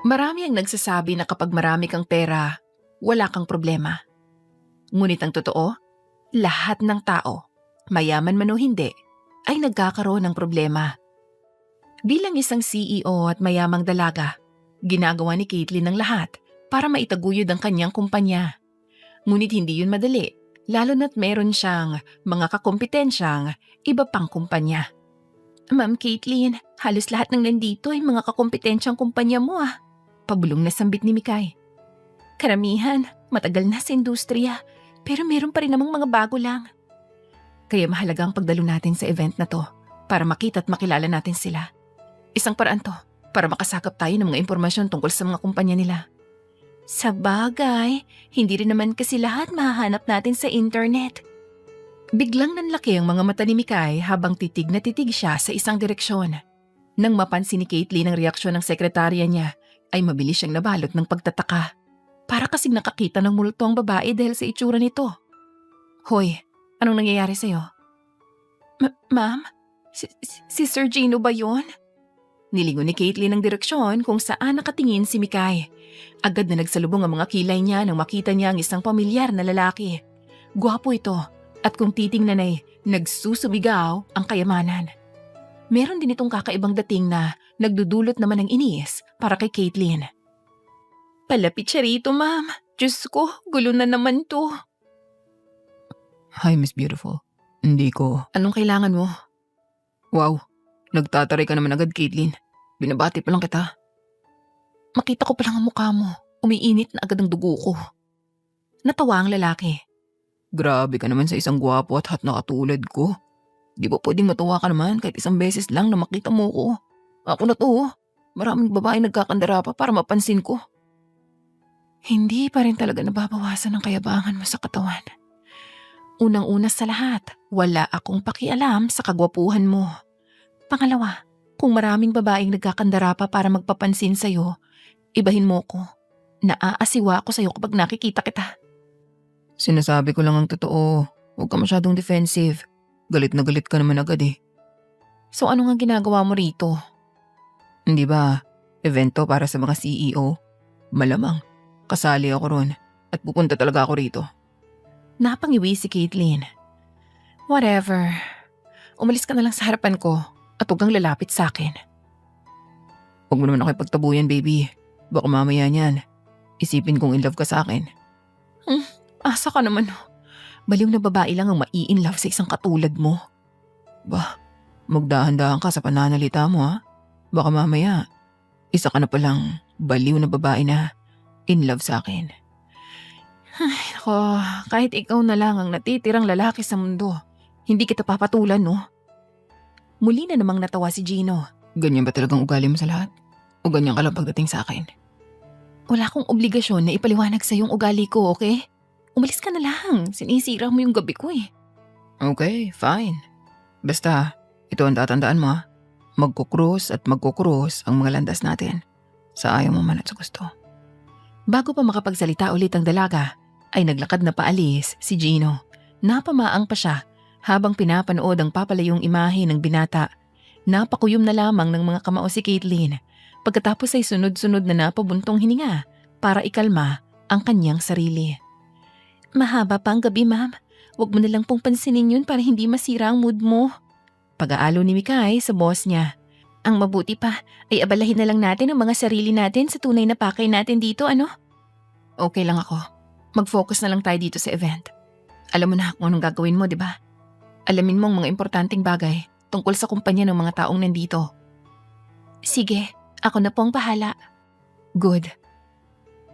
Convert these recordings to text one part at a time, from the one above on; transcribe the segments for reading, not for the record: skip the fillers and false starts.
Marami ang nagsasabi na kapag marami kang pera, wala kang problema. Ngunit ang totoo, lahat ng tao, mayaman man o hindi, ay nagkakaroon ng problema. Bilang isang CEO at mayamang dalaga, ginagawa ni Caitlyn ang lahat para maitaguyod ang kanyang kumpanya. Ngunit hindi yun madali, lalo na't meron siyang mga kakompetensyang iba pang kumpanya. Ma'am Caitlyn, halos lahat ng nandito ay mga kakompetensyang kumpanya mo ah. Pabulong na sambit ni Mikay. Karamihan, matagal na sa industriya, pero meron pa rin namang mga bago lang. Kaya mahalaga ang pagdalo natin sa event na to para makita at makilala natin sila. Isang paraan to para makasakap tayo ng mga impormasyon tungkol sa mga kumpanya nila. Sa bagay, hindi rin naman kasi lahat mahahanap natin sa internet. Biglang nanlaki ang mga mata ni Mikay habang titig na titig siya sa isang direksyon. Nang mapansin ni Caitlyn ang reaksyon ng sekretarya niya, ay mabilis siyang nabalot ng pagtataka. Para kasing nakakita ng multo ang babae dahil sa itsura nito. Hoy, anong nangyayari sa'yo? Ma'am? Si Sir Gino ba yun? Nilingon ni Caitlyn ang direksyon kung saan nakatingin si Mikay. Agad na nagsalubong ang mga kilay niya nang makita niya ang isang pamilyar na lalaki. Gwapo ito at kung titingnan ay nagsusubigaw ang kayamanan. Meron din itong kakaibang dating na nagdudulot naman ng inis para kay Caitlyn. Palapit siya rito, ma'am. Diyos ko, gulo na naman to. Hi, Miss Beautiful. Hindi ko... Anong kailangan mo? Wow, nagtataray ka naman agad, Caitlyn. Binabati pa lang kita. Makita ko pa lang ang mukha mo. Umiinit na agad ang dugo ko. Natawa ang lalaki. Grabe ka naman sa isang gwapo at hot na katulad ko. Di ba pwedeng matuwa ka naman kahit isang beses lang na makita mo ko? Ako na to. Maraming babae nagkakandara pa para mapansin ko. Hindi pa rin talaga nababawasan ang kayabangan mo sa katawan. Unang-una sa lahat, wala akong pakialam sa kagwapuhan mo. Pangalawa, kung maraming babaeng nagkakandara pa para magpapansin sa'yo, ibahin mo ko. Naaasiwa ako sa'yo kapag nakikita kita. Sinasabi ko lang ang totoo. Huwag ka masyadong defensive. Galit na galit ka naman agad eh. So ano nga ginagawa mo rito? Hindi ba, evento para sa mga CEO? Malamang, kasali ako ron at pupunta talaga ako rito. Napangiwi si Caitlyn. Whatever. Umalis ka na lang sa harapan ko at huwag kang lalapit sa akin. Huwag mo naman ako ipagtabuyan, baby. Baka mamaya niyan, isipin kong in love ka sa akin. Asa ka naman. Baliw na babae lang ang mai-in love sa isang katulad mo. Bah, magdahan-dahan ka sa pananalita mo ha. Baka mamaya, isa ka na palang baliw na babae na in love sa akin. Ay, ako, kahit ikaw na lang ang natitirang lalaki sa mundo, hindi kita papatulan, no? Muli na namang natawa si Gino. Ganyan ba talagang ugali mo sa lahat? O ganyan ka lang pagdating sa akin? Wala akong obligasyon na ipaliwanag sa yung ugali ko, okay? Umalis ka na lang. Sinisira mo yung gabi ko eh. Okay, fine. Basta, ito ang tatandaan mo ha. Magkukrus at magkukrus ang mga landas natin. Sa ayaw mo man at sa gusto. Bago pa makapagsalita ulit ang dalaga, ay naglakad na paalis si Gino. Napamaang pa siya habang pinapanood ang papalayong imahe ng binata. Napakuyom na lamang ng mga kamao si Caitlyn. Pagkatapos ay sunod-sunod na napabuntong hininga para ikalma ang kanyang sarili. Mahaba pa ang gabi, ma'am. Huwag mo na lang pong pansinin yun para hindi masira ang mood mo. Pag-aalo ni Mikay sa boss niya. Ang mabuti pa ay abalahin na lang natin ang mga sarili natin sa tunay na pakay natin dito, ano? Okay lang ako. Mag-focus na lang tayo dito sa event. Alam mo na kung anong gagawin mo, di ba? Alamin mo ang mga importanteng bagay tungkol sa kumpanya ng mga taong nandito. Sige, ako na pong bahala. Good.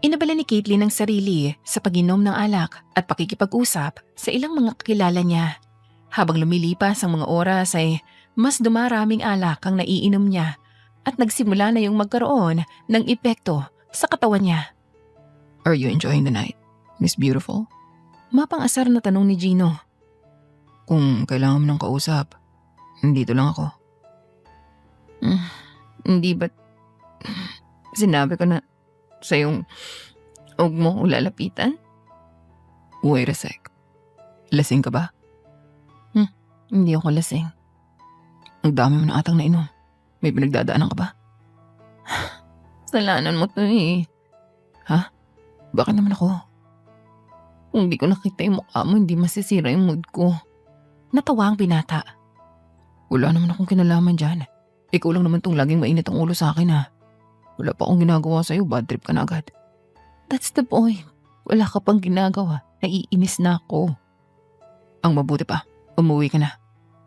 Inabala ni Caitlyn ang sarili sa pag-inom ng alak at pakikipag-usap sa ilang mga kakilala niya. Habang lumilipas ang mga oras ay mas dumaraming alak ang naiinom niya at nagsimula na yung magkaroon ng epekto sa katawan niya. Are you enjoying the night, Miss Beautiful? Mapang-asar na tanong ni Gino. Kung kailangan mo ng kausap, dito lang ako. Hindi ba't sinabi ko na sa'yong huwag mo akong lalapitan? Wait a sec. Lasing ka ba? Hindi ako lasing. Ang dami mo na atang nainom. May pinagdadaanan ka ba? Kasalanan mo to eh. Ha? Bakit naman ako? Kung di ko nakita yung mukha mo, hindi masisira yung mood ko. Natawa ang binata. Wala naman akong kinalaman dyan. Ikaw lang naman tong laging mainit ang ulo sa akin ha. Wala pa akong ginagawa sa'yo, bad trip ka na agad. That's the point. Wala ka pang ginagawa. Naiinis na ako. Ang mabuti pa, umuwi ka na.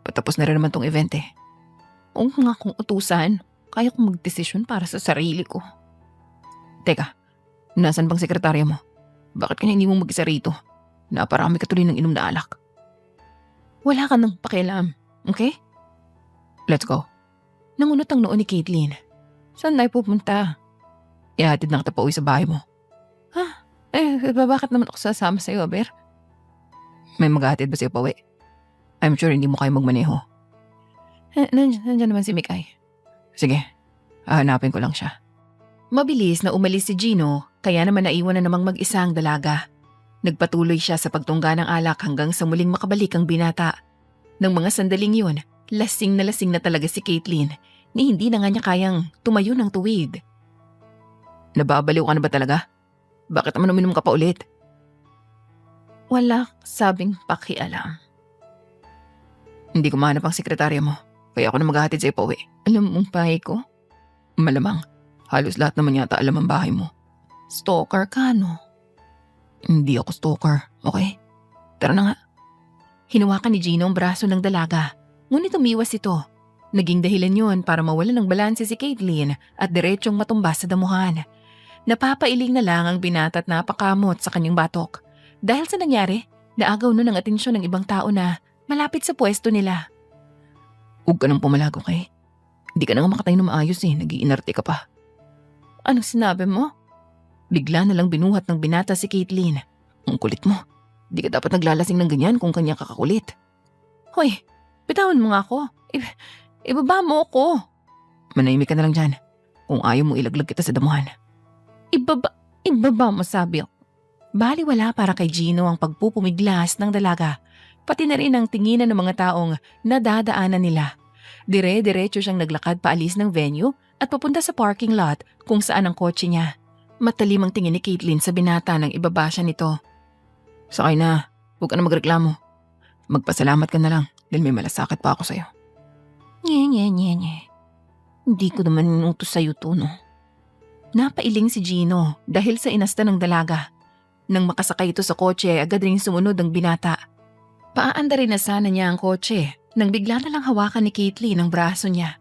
Patapos na rin naman tong event eh. Oo nga kung utusan, kaya kong magdesisyon para sa sarili ko. Teka, nasan bang sekretarya mo? Bakit ka na hindi mo mag-isa rito? Naparami ka tuloy ng inom na alak. Wala ka nang pakialam, okay? Let's go. Nangunot ang noo ni Caitlyn. Saan tayo pupunta? Ihatid na kita pa uwi sa bahay mo. Bakit naman ako sasama sa'yo, Aber? May maghahatid ba sa'yo pa uwi? I'm sure hindi mo kayo magmaneho. Nandiyan naman si Mikay. Sige, hahanapin ko lang siya. Mabilis na umalis si Gino, kaya naman naiwan na namang mag-isa ang dalaga. Nagpatuloy siya sa pagtungga ng alak hanggang sa muling makabalik ang binata. Nang mga sandaling yun, lasing na talaga si Caitlyn ni hindi na nga niya kayang tumayo ng tuwid. Nababaliw ka na ba talaga? Bakit naman uminom ka pa ulit? Wala sabing pakialam. Hindi ko mahanap ang sekretarya mo, kaya ako na maghahatid sa'yo pa uwi. Alam mong bahay ko? Malamang, halos lahat naman yata alam ang bahay mo. Stalker ka, no? Hindi ako stalker, okay? Tara na nga. Hinawakan ni Gino ang braso ng dalaga, ngunit umiwas ito. Naging dahilan yon para mawalan ng balanse si Caitlyn at diretsyong matumbas sa damuhan. Napapailing na lang ang binata at napakamot sa kanyang batok. Dahil sa nangyari, naagaw nun ang atensyon ng ibang tao na malapit sa pwesto nila. Huwag ka nang pumalag, okay? Hindi ka na nga makatayo na maayos eh, nag-iinarte ka pa. Anong sinabi mo? Bigla na lang binuhat ng binata si Caitlyn. Ang kulit mo. Di ka dapat naglalasing ng ganyan kung kanya kakakulit. Hoy, bitawan mo nga ako. Ibaba mo ako. Manahimik ka na lang dyan. Kung ayaw mo ilaglag kita sa damuhan. Ibaba mo sabi ako. Baliwala para kay Gino ang pagpupumiglas ng dalaga. Pati na rin ang tinginan ng mga taong nadadaanan nila. Dire-diretso siyang naglakad paalis ng venue at papunta sa parking lot kung saan ang kotse niya. Matalim ang tingin ni Caitlyn sa binata nang ibaba siya nito. Sakay na. Huwag ka na magreklamo. Magpasalamat ka na lang dahil may malasakit pa ako sa'yo. Nye. Hindi ko naman inutos sa'yo to, no? Napailing si Gino dahil sa inasta ng dalaga. Nang makasakay ito sa kotse, agad ring sumunod ang binata. Paanda rin na sana niya ang kotse nang bigla na lang hawakan ni Caitlyn ang braso niya.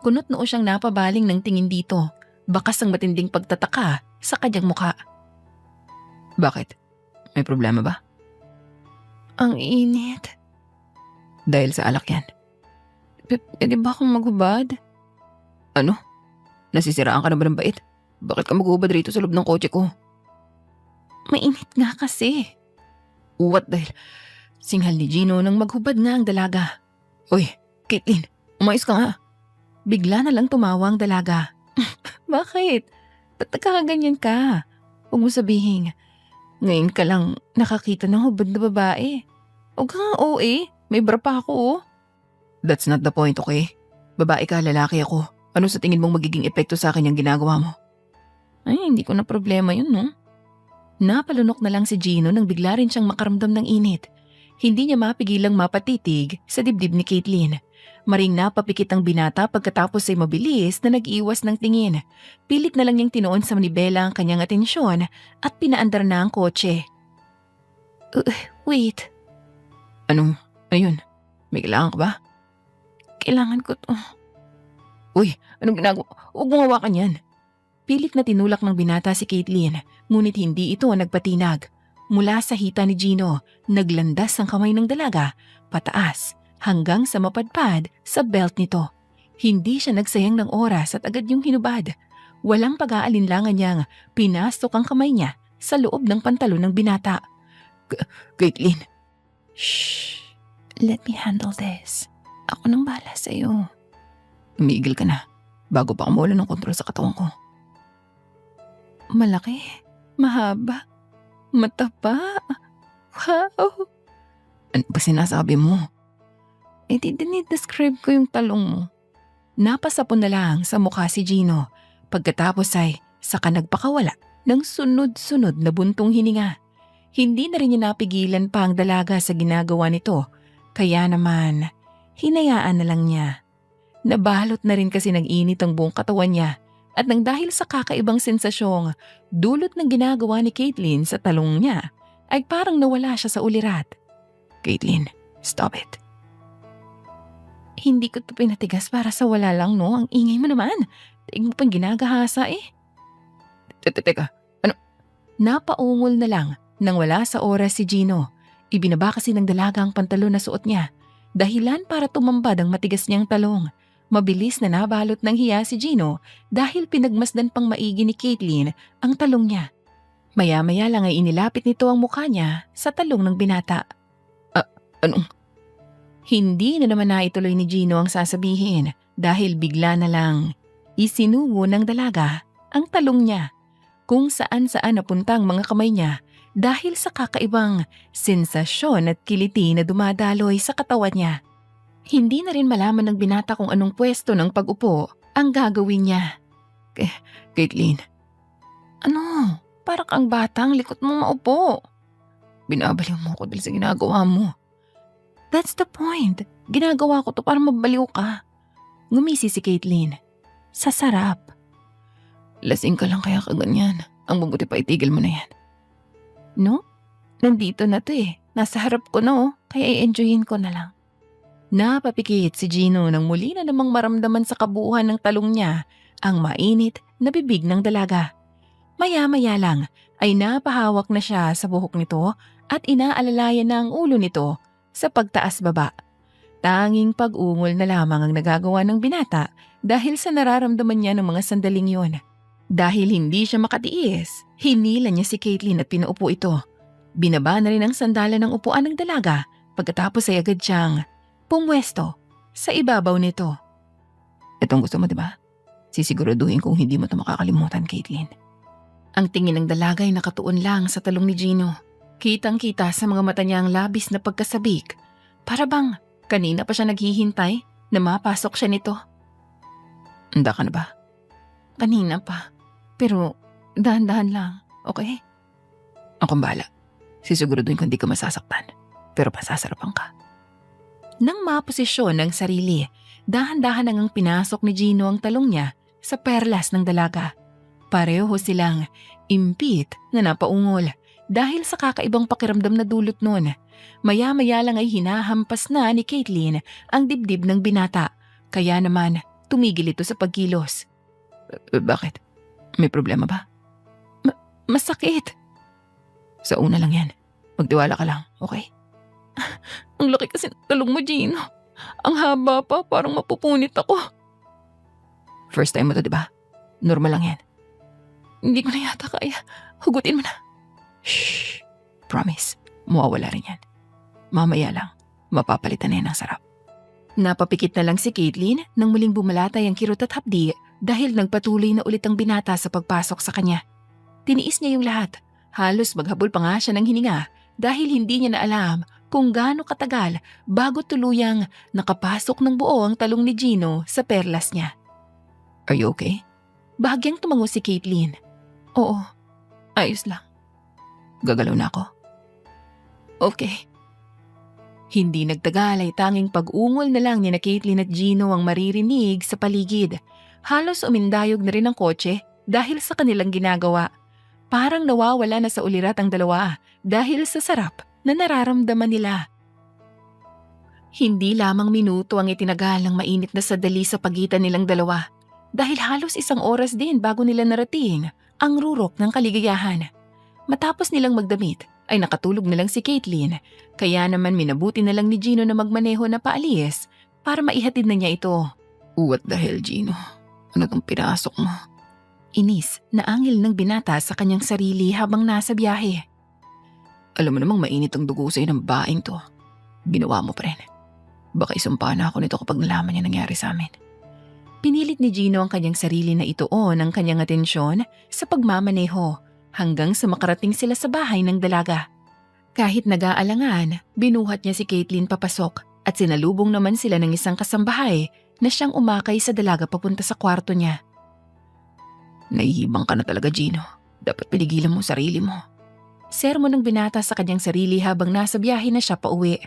Kunot noo siyang napabaling ng tingin dito, bakas ang matinding pagtataka sa kanyang mukha. Bakit? May problema ba? Ang init. Dahil sa alak yan. Pwede ba akong maghubad? Ano? Nasisiraan ka na ba ng bait? Bakit ka maghubad rito sa loob ng kotse ko? Mainit nga kasi. What dahil? Singhal ni Gino nang maghubad nga ang dalaga. Uy, Caitlyn, umayos ka nga. Bigla na lang tumawa ang dalaga. Bakit? Ba't nagkakaganyan ka? Huwag mo sabihin, ngayon ka lang nakakita ng hubad na babae. Huwag ka nga may bra pa ako oh. That's not the point, okay? Babae ka, lalaki ako. Ano sa tingin mong magiging epekto sa akin yung ginagawa mo? Ay, hindi ko na problema yun, no? Napalunok na lang si Gino nang bigla rin siyang makaramdam ng init. Hindi niya mapigilang mapatitig sa dibdib ni Caitlyn. Maring napapikit ang binata pagkatapos ay mabilis na nag-iwas ng tingin. Pilit na lang niyang tinuon sa manibela ang kanyang atensyon at pinaandar na ang kotse. Wait. Anong? Ayun, may kailangan ka ba? Kailangan ko to. Uy, anong ginagawa? Huwag mong hawakan yan. Pilit na tinulak ng binata si Caitlyn, ngunit hindi ito nagpatinag. Mula sa hita ni Gino, naglandas ang kamay ng dalaga, pataas, hanggang sa mapadpad sa belt nito. Hindi siya nagsayang ng oras at agad yung hinubad. Walang pag-aalinlangan niyang pinasok ang kamay niya sa loob ng pantalon ng binata. Caitlyn. Shh, let me handle this. Ako nang bahala sa'yo. Umigil ka na, bago pa kumula ng kontrol sa katawan ko. Malaki, mahaba, mataba. Wow! Ano ba sinasabi mo? Dinidescribe ko yung talong mo. Napasapon na lang sa mukha si Gino. Pagkatapos ay Saka nagpakawala ng sunod-sunod na buntong hininga. Hindi na rin niya napigilan pa ang dalaga sa ginagawa nito, kaya naman hinayaan na lang niya. Nabalot na rin kasi ng init ang buong katawan niya at nang dahil sa kakaibang sensasyong dulot ng ginagawa ni Caitlin sa talong niya, ay parang nawala siya sa ulirat. Caitlin, stop it. Hindi ko ito pinatigas para sa wala lang, no? Ang ingay mo naman. Taig mo pang ginagahasa eh. Teka, Napaungol na lang nang wala sa oras si Gino. Ibinaba kasi ng dalaga ang pantalon na suot niya. Dahilan para tumambad ang matigas niyang talong. Mabilis na nabalot ng hiya si Gino dahil pinagmasdan pang maigi ni Caitlin ang talong niya. Maya-maya lang ay inilapit nito ang mukha niya sa talong ng binata. Anong? Hindi na naman naituloy ni Gino ang sasabihin dahil bigla na lang isinuwo ng dalaga ang talong niya kung saan-saan napunta ang mga kamay niya dahil sa kakaibang sensasyon at kiliti na dumadaloy sa katawan niya. Hindi na rin malaman ng binata kung anong pwesto ng pag-upo ang gagawin niya. Caitlin, Ano? Para kang batang likot mo maupo. binabaliw mo ko dahil sa ginagawa mo. That's the point. Ginagawa ko to para mabaliw ka. Ngumisi si Caitlin. Sa sarap. Lasing ka lang kaya kaganyan. Ang mabuti pa itigil mo na yan. No? Nandito na to eh. Nasa harap ko na kaya i-enjoyin ko na lang. Napapikit si Gino nang muli na namang maramdaman sa kabuuan ng talong niya ang mainit na bibig ng dalaga. Maya-maya lang ay napahawak na siya sa buhok nito at inaalalayan na ang ulo nito sa pagtaas-baba. Tanging pag-ungol na lamang ang nagagawa ng binata dahil sa nararamdaman niya ng mga sandaling yon. Dahil hindi siya makatiis, hinila niya si Caitlin at pinaupo ito. Binaba na rin ang sandalan ng upuan ng dalaga pagkatapos ay agad siyang pumwesto sa ibabaw nito. Itong gusto mo, diba? Sisiguraduhin kong hindi mo ito makakalimutan, Caitlin. Ang tingin ng dalaga ay nakatuon lang sa talong ni Gino. Kitang-kita sa mga mata niya ang labis na pagkasabik. Para bang kanina pa siya naghihintay na mapasok siya nito. Handa ka na ba? Kanina pa. Pero dahan-dahan lang, okay? Akong bahala. Sisiguraduhin ko hindi ka masasaktan. Pero pasasarapan ka. Nang maposisyon ng sarili, dahan-dahan nang pinasok ni Gino ang talong niya sa perlas ng dalaga. Pareho silang impit na napaungol dahil sa kakaibang pakiramdam na dulot nun. Maya-maya lang ay hinahampas na ni Caitlin ang dibdib ng binata. Kaya naman tumigil ito sa pagkilos. Bakit? May problema ba? Masakit. Sa una lang yan. Magtiwala ka lang, okay? Ang laki kasi ng talong mo, Gino. Ang haba pa, parang mapupunit ako. First time mo to, diba? Normal lang yan. Hindi ko na yata kaya. Hugutin mo na. Shh. Promise. Mawawala rin yan. Mamaya lang. Mapapalitan na yan ng sarap. Napapikit na lang si Caitlin nang muling bumalatay ang kirot at hapdi dahil nagpatuloy na ulit ang binata sa pagpasok sa kanya. Tiniis niya yung lahat. Halos maghabol pa nga siya ng hininga dahil hindi niya na alam kung gaano katagal bago tuluyang nakapasok ng buo ang talong ni Gino sa perlas niya. Are you okay? Bahagyang tumango si Caitlin. Oo, ayos lang. Gagalaw na ako. Okay. Hindi nagtagal ay tanging pag-ungol na lang ni na Caitlin at Gino ang maririnig sa paligid. Halos umindayog na rin ang kotse dahil sa kanilang ginagawa. Parang nawawala na sa ulirat ang dalawa dahil sa sarap na nararamdaman nila. Hindi lamang minuto ang itinagal ng mainit na sandali sa pagitan nilang dalawa dahil halos isang oras din bago nila narating ang rurok ng kaligayahan. Matapos nilang magdamit ay nakatulog na lang si Caitlin kaya naman minabuti na lang ni Gino na magmaneho na paalis para maihatid na niya ito. What the hell, Gino? Ano tong pinasok mo? Inis na angil ng binata sa kanyang sarili habang nasa biyahe. Alam mo namang mainit ang dugo sa'yo ng baing to. Ginawa mo pa rin. Baka isumpa na ako nito kapag nalaman niya nangyari sa amin. Pinilit ni Gino ang kanyang sarili na ituon ang kanyang atensyon sa pagmamaneho hanggang sa makarating sila sa bahay ng dalaga. Kahit nag-aalangan, binuhat niya si Caitlin papasok at sinalubong naman sila ng isang kasambahay na siyang umakay sa dalaga papunta sa kwarto niya. Nahihibang ka na talaga, Gino. Dapat piligilan mo sarili mo. Sermon ng binata sa kanyang sarili habang nasa biyahe na siya pauwi.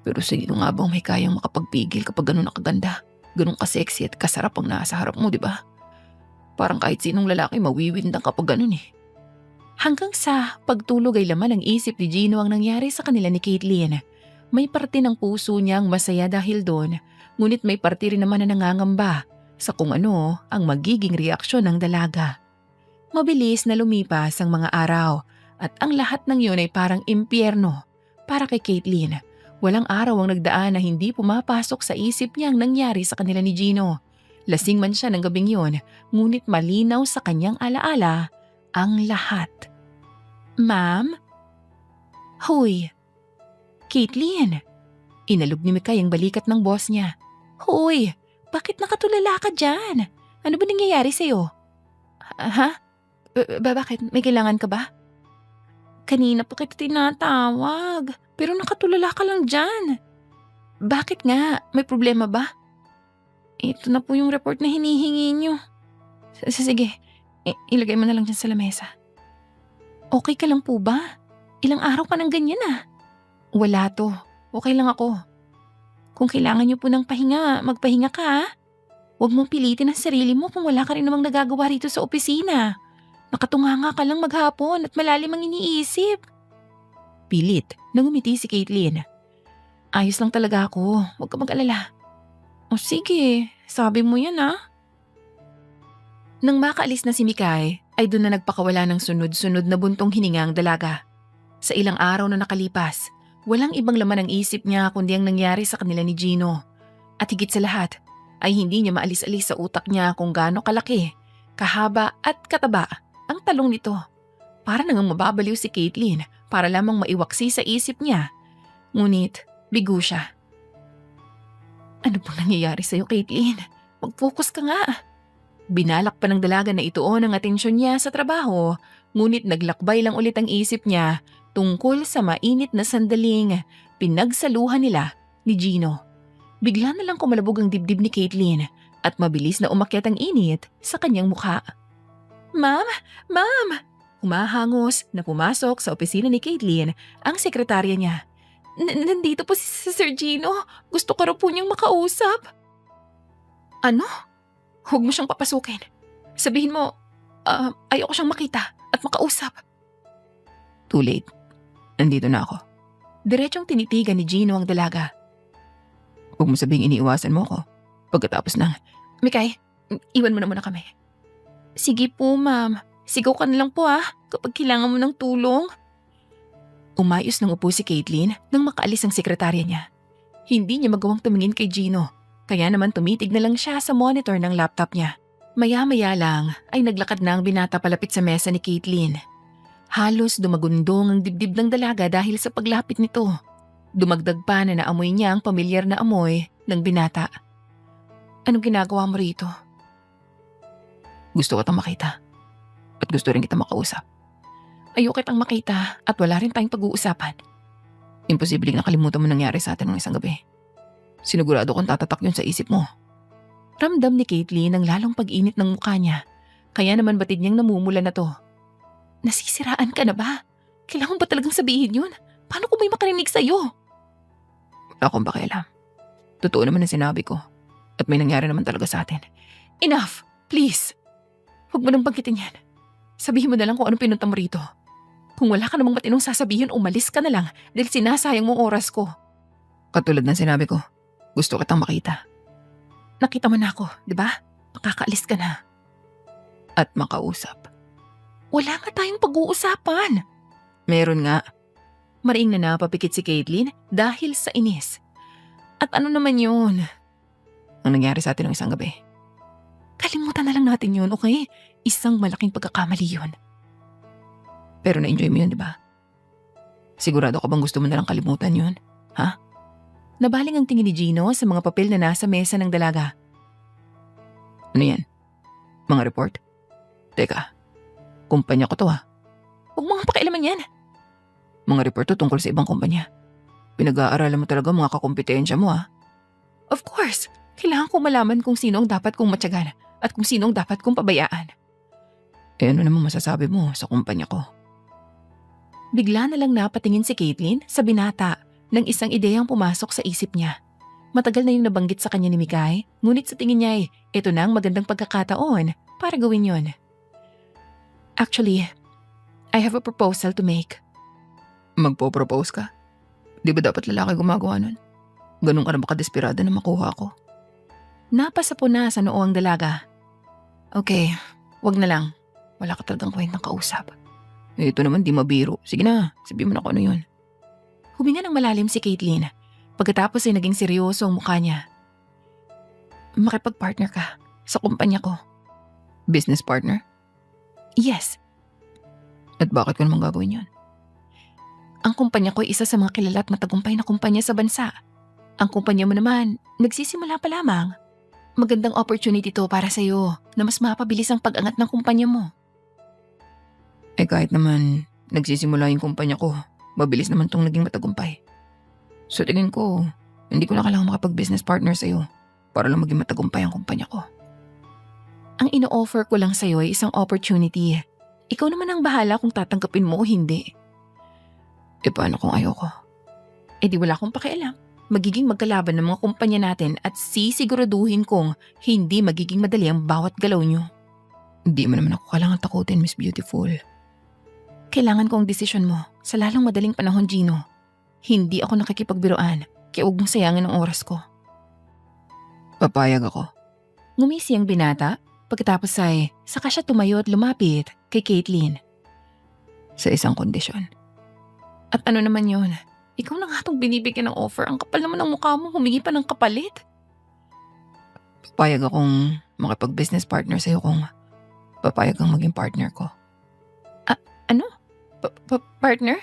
Pero sino nga bang may kayang makapagpigil kapag ganun nakaganda? Ganun ka-sexy at kasarap ang nasa harap mo, di ba? Parang kahit sinong lalaki mawiwindang kapag ganun eh. Hanggang sa pagtulog ay laman ang isip ni Gino ang nangyari sa kanila ni Caitlyn. May parte ng puso niyang masaya dahil doon, ngunit may parte rin naman na nangangamba sa kung ano ang magiging reaksyon ng dalaga. Mabilis na lumipas ang mga araw at ang lahat ng yun ay parang impyerno para kay Caitlyn. Walang araw ang nagdaan na hindi pumapasok sa isip niya ang nangyari sa kanila ni Gino. Lasing man siya ng gabing yun, ngunit malinaw sa kanyang alaala ang lahat. Ma'am? Hoy! Caitlyn! Inalog ni Mikay ang balikat ng boss niya. Hoy! Bakit nakatulala ka dyan? Ano ba nangyayari sa'yo? Ha? Bakit? May kailangan ka ba? Kanina pa kita tinatawag, pero nakatulala ka lang dyan. Bakit nga? May problema ba? Ito na po yung report na hinihingi nyo. Sige, ilagay mo na lang dyan sa lamesa. Okay ka lang po ba? Ilang araw ka nang ganyan ah. Wala to. Okay lang ako. Kung kailangan nyo po ng pahinga, magpahinga ka ah. Huwag mong pilitin ang sarili mo kung wala ka rin namang nagagawa rito sa opisina. Nakatunganga ka lang maghapon at malalim ang iniisip. Pilit na ngumiti si Caitlyn. Ayos lang talaga ako. Huwag ka mag-alala. O sige, sabi mo yan ah. Nang makaalis na si Mikay, ay doon na nagpakawala ng sunod-sunod na buntong hininga ang dalaga. Sa ilang araw na nakalipas, walang ibang laman ang isip niya kundi ang nangyari sa kanila ni Gino. At higit sa lahat, ay hindi niya maalis-alis sa utak niya kung gaano kalaki, kahaba at kataba ang talong nito. Para nang mababaliw si Caitlyn para lamang maiwaksi sa isip niya. Ngunit, bigo siya. Ano bang nangyayari sa'yo, Caitlyn? Mag-focus ka nga. Binalak pa ng dalaga na ituon ang atensyon niya sa trabaho, ngunit naglakbay lang ulit ang isip niya tungkol sa mainit na sandaling pinagsaluhan nila ni Gino. Bigla na lang kumalabog ang dibdib ni Caitlyn at mabilis na umakyat ang init sa kanyang mukha. Ma'am! Ma'am! Humahangos na pumasok sa opisina ni Caitlyn ang sekretarya niya. Nandito po si Sir Gino. Gusto ko raw po niyang makausap. Ano? Huwag mo siyang papasukin. Sabihin mo, ayoko siyang makita at makausap. Too late. Nandito na ako. Diretsong tinitigan ni Gino ang dalaga. Huwag mo sabihing iniiwasan mo ko. Pagkatapos ng… Mikay, iwan mo na muna kami. Sige po, ma'am. Sigaw ka na lang po kapag kailangan mo ng tulong. Umayos ng upo si Caitlyn nang makaalis ang sekretarya niya. Hindi niya magawang tumingin kay Gino, kaya naman tumitig na lang siya sa monitor ng laptop niya. Maya-maya lang ay naglakad na ang binata palapit sa mesa ni Caitlyn. Halos dumagundong ang dibdib ng dalaga dahil sa paglapit nito. Dumagdag pa na naamoy niya ang pamilyar na amoy ng binata. Anong ginagawa mo rito? Gusto ko itang makita. At gusto rin kita makausap. Ayoko kitang makita at wala rin tayong pag-uusapan. Imposibleng nakalimutan mo nangyari sa atin ng isang gabi. Sinigurado kong tatatak yun sa isip mo. Ramdam ni Caitlyn ang lalong pag-init ng mukha niya. Kaya naman batid niyang namumula na to. Nasisiraan ka na ba? Kailangan ba talagang sabihin yun? Paano ko may makarinig sa'yo? Wala akong pakialam. Totoo naman ang sinabi ko. At may nangyari naman talaga sa atin. Enough! Please! Huwag mo nang banggitin yan. Sabihin mo na lang kung anong pinunta mo rito. Kung wala ka namang matinong sasabihin, umalis ka na lang dahil sinasayang mong oras ko. Katulad ng sinabi ko, gusto kitang makita. Nakita mo na ako, di ba? Makakaalis ka na. At makausap. Wala nga tayong pag-uusapan. Meron nga. Mariing na napapikit si Caitlyn dahil sa inis. At ano naman yun? Ang nangyari sa atin ng isang gabi. Kalimutan na lang natin yun, okay? Isang malaking pagkakamali yun. Pero na-enjoy mo yun, di ba? Sigurado ka bang gusto mo na lang kalimutan yun? Ha? Nabaling ang tingin ni Gino sa mga papel na nasa mesa ng dalaga. Ano yan? Mga report? Teka, kumpanya ko to Huwag mo nga pakialaman yan. Mga report to tungkol sa ibang kumpanya. Pinag-aaralan mo talaga mga kakumpetensya mo Of course, kailangan ko malaman kung sino ang dapat kong matyagan at kung sino ang dapat kong pabayaan. ano naman masasabi mo sa kumpanya ko? Bigla na lang napatingin si Caitlin sa binata nang isang ideyang pumasok sa isip niya. Matagal na yung nabanggit sa kanya ni Mikay, ngunit sa tingin niya ito na ang magandang pagkakataon para gawin yon. Actually, I have a proposal to make. Magpo-propose ka? Di ba dapat lalaki gumagawa nun? Ganun ka na ba kadesperada na makuha ko? Napasa po na sa noo ang dalaga. Okay, wag na lang. Wala ka talagang kwentang kausap. Ito naman di mabiro. Sige na, sabihin mo na kung ano yun. Huminga ng malalim si Caitlin. Pagkatapos ay naging seryoso ang mukha niya. Makipag-partner ka sa kumpanya ko. Business partner? Yes, At bakit ko naman gagawin yun? ang kumpanya ko ay isa sa mga kilala at matagumpay na kumpanya sa bansa. Ang kumpanya mo naman, nagsisimula pa lamang. Magandang opportunity to para sa'yo na mas mapabilis ang pag-angat ng kumpanya mo. Kahit naman nagsisimula yung kumpanya ko, mabilis naman tong naging matagumpay. So tingin ko, hindi ko na kailangan makapag-business partner sa'yo para lang maging matagumpay ang kumpanya ko. Ang ino-offer ko lang sa'yo ay isang opportunity. Ikaw naman ang bahala kung tatanggapin mo o hindi. Paano kung ayoko? Di wala akong pakialam. Magiging magkalaban ng mga kumpanya natin at sisiguraduhin kong hindi magiging madali ang bawat galaw nyo. Hindi mo naman ako kailangan takutin, Miss Beautiful. Kailangan ko ang desisyon mo sa lalong madaling panahon, Gino. Hindi ako nakikipagbiroan, kaya huwag mong sayangin ang oras ko. Papayag ako. Ngumisi ang binata, pagkatapos ay saka siya tumayo at lumapit kay Caitlin. Sa isang kondisyon. At ano naman yun? Ikaw na nga itong binibigyan ng offer. Ang kapal naman ng mukha mo, humingi pa ng kapalit. Papayag akong makipag-business partner sa'yo kung papayag kang maging partner ko. Ano? Partner?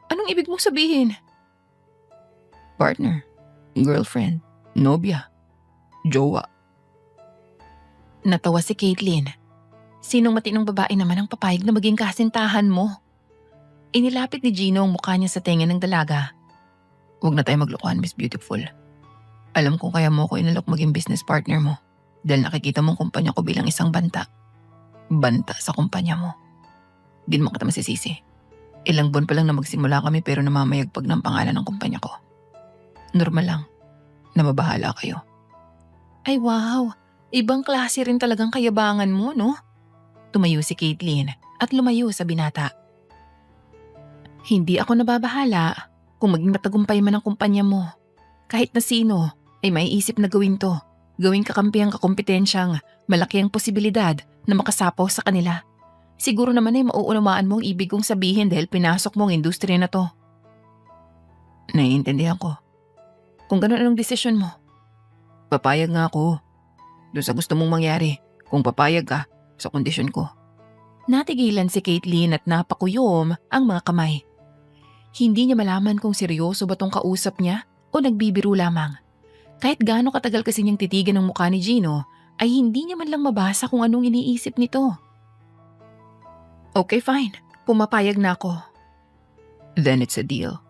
Anong ibig mong sabihin? Partner, girlfriend, nobya, jowa. Natawa si Caitlin. Sinong matinong babae naman ang papayag na maging kasintahan mo? Inilapit ni Gino ang mukha niya sa tenga ng dalaga. Huwag na tayo maglokohan, Miss Beautiful. Alam kong kaya mo ako inalok maging business partner mo dahil nakikita mong kumpanya ko bilang isang banta. Banta sa kumpanya mo. Di naman kita masisisi. Ilang buwan pa lang na magsimula kami pero namamayagpag ng pangalan ng kumpanya ko. Normal lang na mabahala kayo. Ay wow, ibang klase rin talagang kayabangan mo, no? Tumayo si Caitlin at lumayo sa binata. Hindi ako nababahala kung maging matagumpay man ang kumpanya mo. Kahit na sino ay maiisip na gawin to. Gawing kakampi ang kakompetensyang malaki ang posibilidad na makasapaw sa kanila. Siguro naman ay mauunawaan mo ang ibig kong sabihin dahil pinasok mo ang industriya na to. Naiintindihan ko. Kung ganun, anong desisyon mo? Papayag nga ako. Doon sa gusto mong mangyari. Kung papayag ka sa kondisyon ko. Natigilan si Caitlin at napakuyom ang mga kamay. Hindi niya malaman kung seryoso ba tong kausap niya o nagbibiro lamang. Kahit gaano katagal kasi niyang titigan ang mukha ni Gino, ay hindi niya man lang mabasa kung anong iniisip nito. Okay, fine. Pumapayag na ako. Then it's a deal.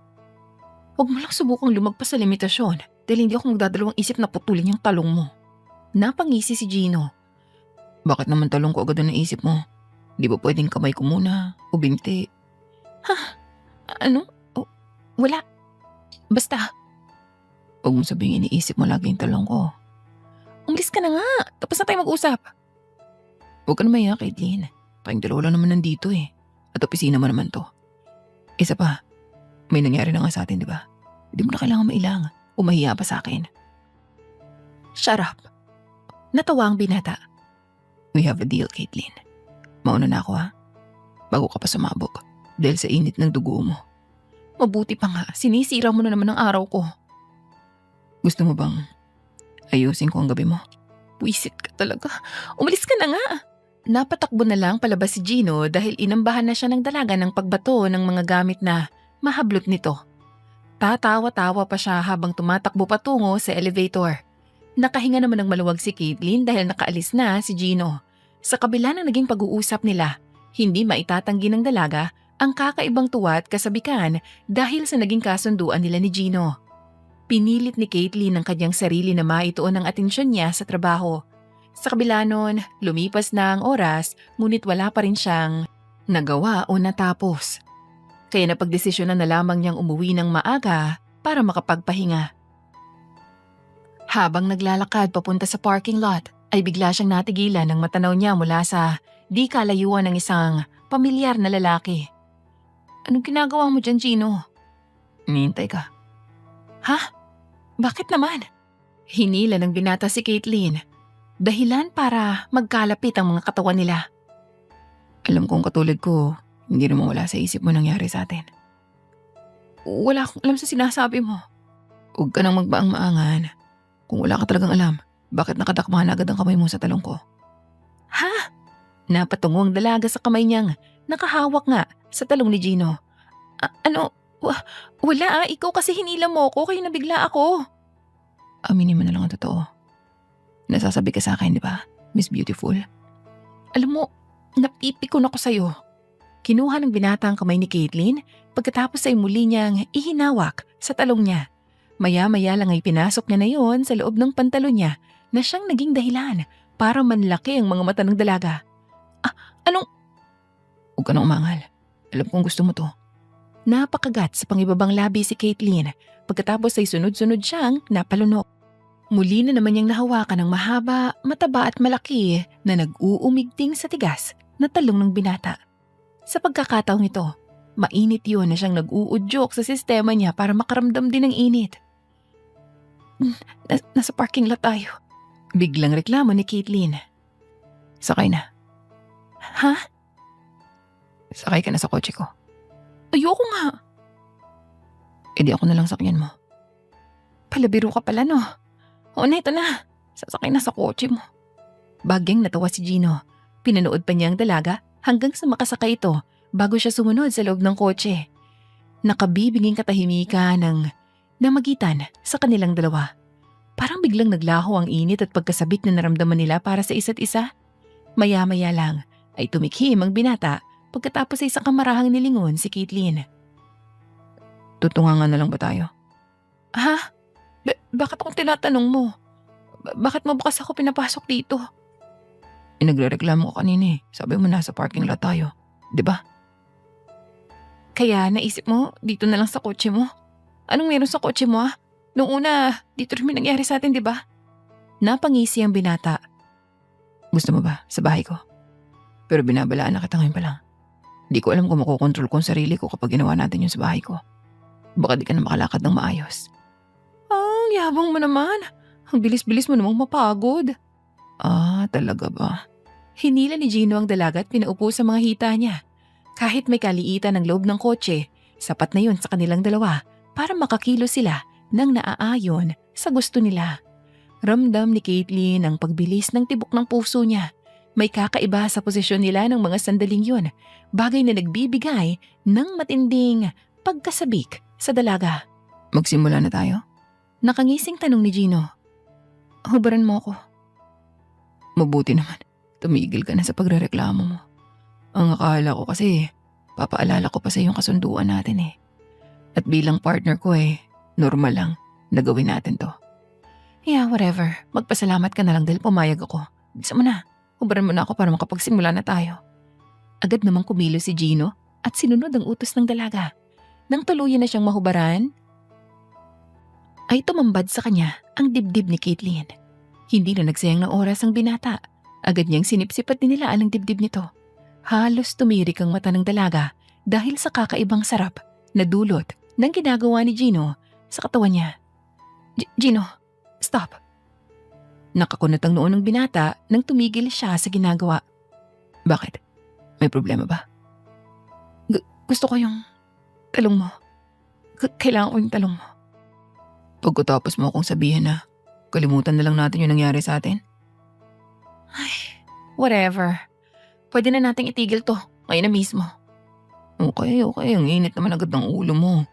Huwag mo lang subukang lumagpas sa limitasyon dahil hindi ako magdadalawang isip na putulin yung talong mo. Napangisi si Gino. Bakit naman talong ko agad na naisip mo? Di ba pwedeng kamay ko muna o binti? Ano? Oh, wala. Basta. Huwag mo sabihin iniisip mo lagi yung talong ko. Umalis ka na nga. Tapos na tayo mag-usap. Huwag ka na maya, Caitlin. Tayong dalawa lang naman nandito eh. At opisina mo naman to. Isa pa, may nangyari na nga sa atin, di ba? Hindi mo na kailangan mailang o mahiya pa sa akin. Shut up. Natawa ang binata. We have a deal, Caitlin. Mauna na ako ha. Bago ka pa sumabog. Dahil sa init ng dugo mo. Mabuti pa nga, sinisira mo na naman ang araw ko. Gusto mo bang ayusin ko ang gabi mo? Puisit ka talaga. Umalis ka na nga. Napatakbo na lang palabas si Gino dahil inambahan na siya ng dalaga ng pagbato ng mga gamit na mahablot nito. Tatawa-tawa pa siya habang tumatakbo patungo sa elevator. Nakahinga naman ng maluwag si Caitlin dahil nakaalis na si Gino. Sa kabila ng naging pag-uusap nila, hindi maitatanggi ng dalaga ang kakaibang tuwa at kasabikan dahil sa naging kasunduan nila ni Gino. Pinilit ni Caitlin ang kanyang sarili na maituon ang atensyon niya sa trabaho. Sa kabila nun, lumipas na ang oras ngunit wala pa rin siyang nagawa o natapos. Kaya napagdesisyonan na lamang niyang umuwi ng maaga para makapagpahinga. Habang naglalakad papunta sa parking lot, ay bigla siyang natigilan nang matanaw niya mula sa di kalayuan ng isang pamilyar na lalaki. Anong ginagawa mo dyan, Gino? Hinihintay ka. Ha? Bakit naman? Hinila ng binata si Caitlyn. Dahilan para magkalapit ang mga katawan nila. Alam kong katulad ko, hindi naman wala sa isip mo nangyari sa atin. Wala akong alam sa sinasabi mo. Huwag ka nang magbaang-maangan. Kung wala ka talagang alam, bakit nakadakmahan agad ang kamay mo sa talong ko? Ha? Napatungo ang dalaga sa kamay niyang nakahawak nga sa talong ni Gino. Wala. Ikaw kasi hinila mo ko kaya nabigla ako. Aminin mo na lang ang totoo. Nasasabi ka sa akin, di ba, Miss Beautiful? Alam mo, napipikon ako sa'yo. Kinuha ng binata ang kamay ni Caitlyn pagkatapos ay muli niyang ihinawak sa talong niya. Maya-maya lang ay pinasok niya na yon sa loob ng pantalon niya na siyang naging dahilan para manlaki ang mga mata ng dalaga. Huwag ka nang umangal. Alam kong gusto mo to. Napakagat sa pangibabang labi si Caitlyn pagkatapos ay sunod-sunod siyang napalunok. Muli na naman niyang nahawakan ng mahaba, mataba at malaki na nag-uumigting sa tigas na talong ng binata. Sa pagkakataong ito, mainit yun na siyang nag-uudyok sa sistema niya para makaramdam din ng init. Nasa parking lot tayo. Biglang reklamo ni Caitlyn. Sakay na. Ha? Sakay ka na sa kotse ko. Ayoko nga. E di ako na lang sakyan mo. Palabiro ka pala no. O na ito na. Sasakay na sa kotse mo. Bagyang natawa si Gino. Pinanood pa niya ang dalaga hanggang sa makasakay ito bago siya sumunod sa loob ng kotse. Nakabibiging katahimikan ng namagitan sa kanilang dalawa. Parang biglang naglaho ang init at pagkasabik na naramdaman nila para sa isa't isa. Maya-maya lang ay tumikhim ang binata pagkatapos ay sa kamarahang nilingon si Caitlyn. Tutungangan na lang ba tayo? Ha? Bakit akong tinatanong mo? Bakit mo bukas ako pinapasok dito? Nagrereklamo ka kanina eh. Sabi mo nasa parking lot tayo. Di ba? Kaya naisip mo dito na lang sa kotse mo? Anong meron sa kotse mo ah? Noong una, dito rin may nangyari sa atin di ba? Napangisi ang binata. Gusto mo ba sa bahay ko? Pero binabalaan na kita ngayon pa lang. Di ko alam kung makokontrol ko ang sarili ko kapag ginawa natin yun sa bahay ko. Baka di ka na makalakad ng maayos. Ang yabang mo naman. Ang bilis-bilis mo namang mapagod. Ah, talaga ba? Hinila ni Gino ang dalaga at pinaupo sa mga hita niya. Kahit may kaliitan ng loob ng kotse, sapat na yun sa kanilang dalawa para makakilos sila ng naaayon sa gusto nila. Ramdam ni Caitlyn ang pagbilis ng tibok ng puso niya. May kakaiba sa posisyon nila ng mga sandaling yun, bagay na nagbibigay ng matinding pagkasabik sa dalaga. Magsimula na tayo? Nakangising tanong ni Gino. Hubaran mo ako. Mabuti naman. Tumigil ka na sa pagrereklamo mo. Ang akala ko kasi, papaalala ko pa sa yung kasunduan natin eh. At bilang partner ko normal lang na gawin natin to. Yeah, whatever. Magpasalamat ka na lang dahil pumayag ako. Bisa mo na. Hubaran mo na ako para makapagsimula na tayo. Agad namang kumilos si Gino at sinunod ang utos ng dalaga. Nang tuluyan na siyang mahubaran, ay tumambad sa kanya ang dibdib ni Caitlyn. Hindi na nagsayang ng oras ang binata. Agad niyang sinipsip at dinilaan ang dibdib nito. Halos tumirik ang mata ng dalaga dahil sa kakaibang sarap na dulot ng ginagawa ni Gino sa katawan niya. Gino, stop. Nakakunot ang noon ng binata nang tumigil siya sa ginagawa. Bakit? May problema ba? Gusto ko yung talong mo. Kailangan ko yung talong mo. Pagkatapos mo akong sabihin na kalimutan na lang natin yung nangyari sa atin? Ay, whatever. Pwede na nating itigil to ngayon na mismo. Okay. Ang init naman agad ng ulo mo.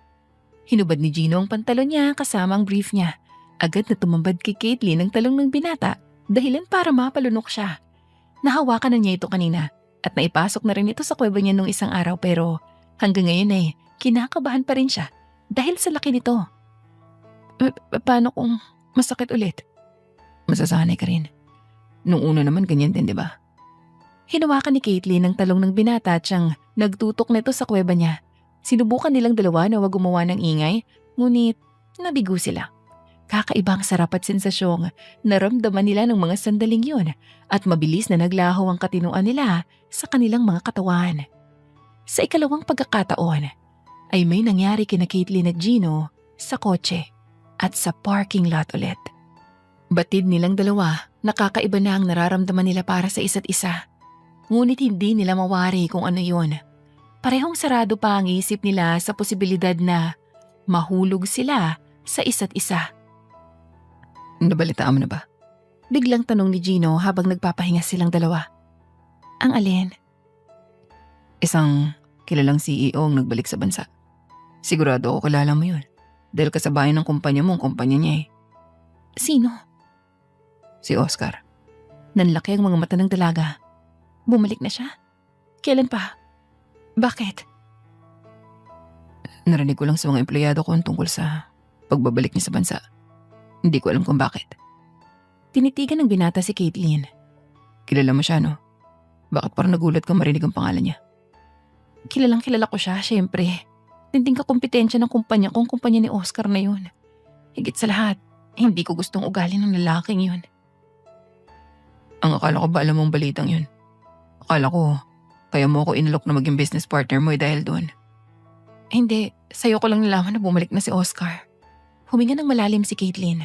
Hinubad ni Gino ang pantalon niya kasama ang brief niya. Agad na tumambad kay Caitlyn ang talong ng binata dahilan para mapalunok siya. Nahawakan na niya ito kanina at naipasok na rin ito sa kuweba niya nung isang araw pero hanggang ngayon kinakabahan pa rin siya dahil sa laki nito. Paano kung masakit ulit? Masasanay ka rin. Nung una naman ganyan din, di ba? Hinawakan ni Caitlin ang talong ng binata at siyang nagtutok nito sa kuweba niya. Sinubukan nilang dalawa na wag gumawa ng ingay, ngunit nabigo sila. Kakaibang sarap at sensasyong naramdaman nila ng mga sandaling yun at mabilis na naglaho ang katinuan nila sa kanilang mga katawan. Sa ikalawang pagkakataon ay may nangyari kina Caitlin at Gino sa kotse at sa parking lot ulit. Batid nilang dalawa, nakakaiba na ang nararamdaman nila para sa isa't isa. Ngunit hindi nila mawari kung ano yun. Parehong sarado pa ang isip nila sa posibilidad na mahulog sila sa isa't isa. Nabalitaan mo na ba? Biglang tanong ni Gino habang nagpapahinga silang dalawa. Ang alin? Isang kilalang CEO ang nagbalik sa bansa. Sigurado ako kilala mo yun. Dahil kasabayan ng kumpanya mo ang kumpanya niya eh. Sino? Si Oscar. Nanlaki ang mga mata ng dalaga. Bumalik na siya? Kailan pa? Bakit? Narinig ko lang sa mga empleyado ko tungkol sa pagbabalik niya sa bansa. Hindi ko alam kung bakit. Tinitigan ng binata si Caitlin. Kilala mo siya, no? Bakit parang nagulat ka marinig ang pangalan niya? Kilalang kilala ko siya, syempre. Tinding kakumpetensya ng kumpanya kung kumpanya ni Oscar na yun. Higit sa lahat, hindi ko gustong ugali ng lalaking yun. Ang akala ko ba alam mong balitang yun? Akala ko, kaya mo ako inalok na maging business partner mo dahil doon. Hindi, sa'yo ko lang nalaman na bumalik na si Oscar. Huminga ng malalim si Caitlin.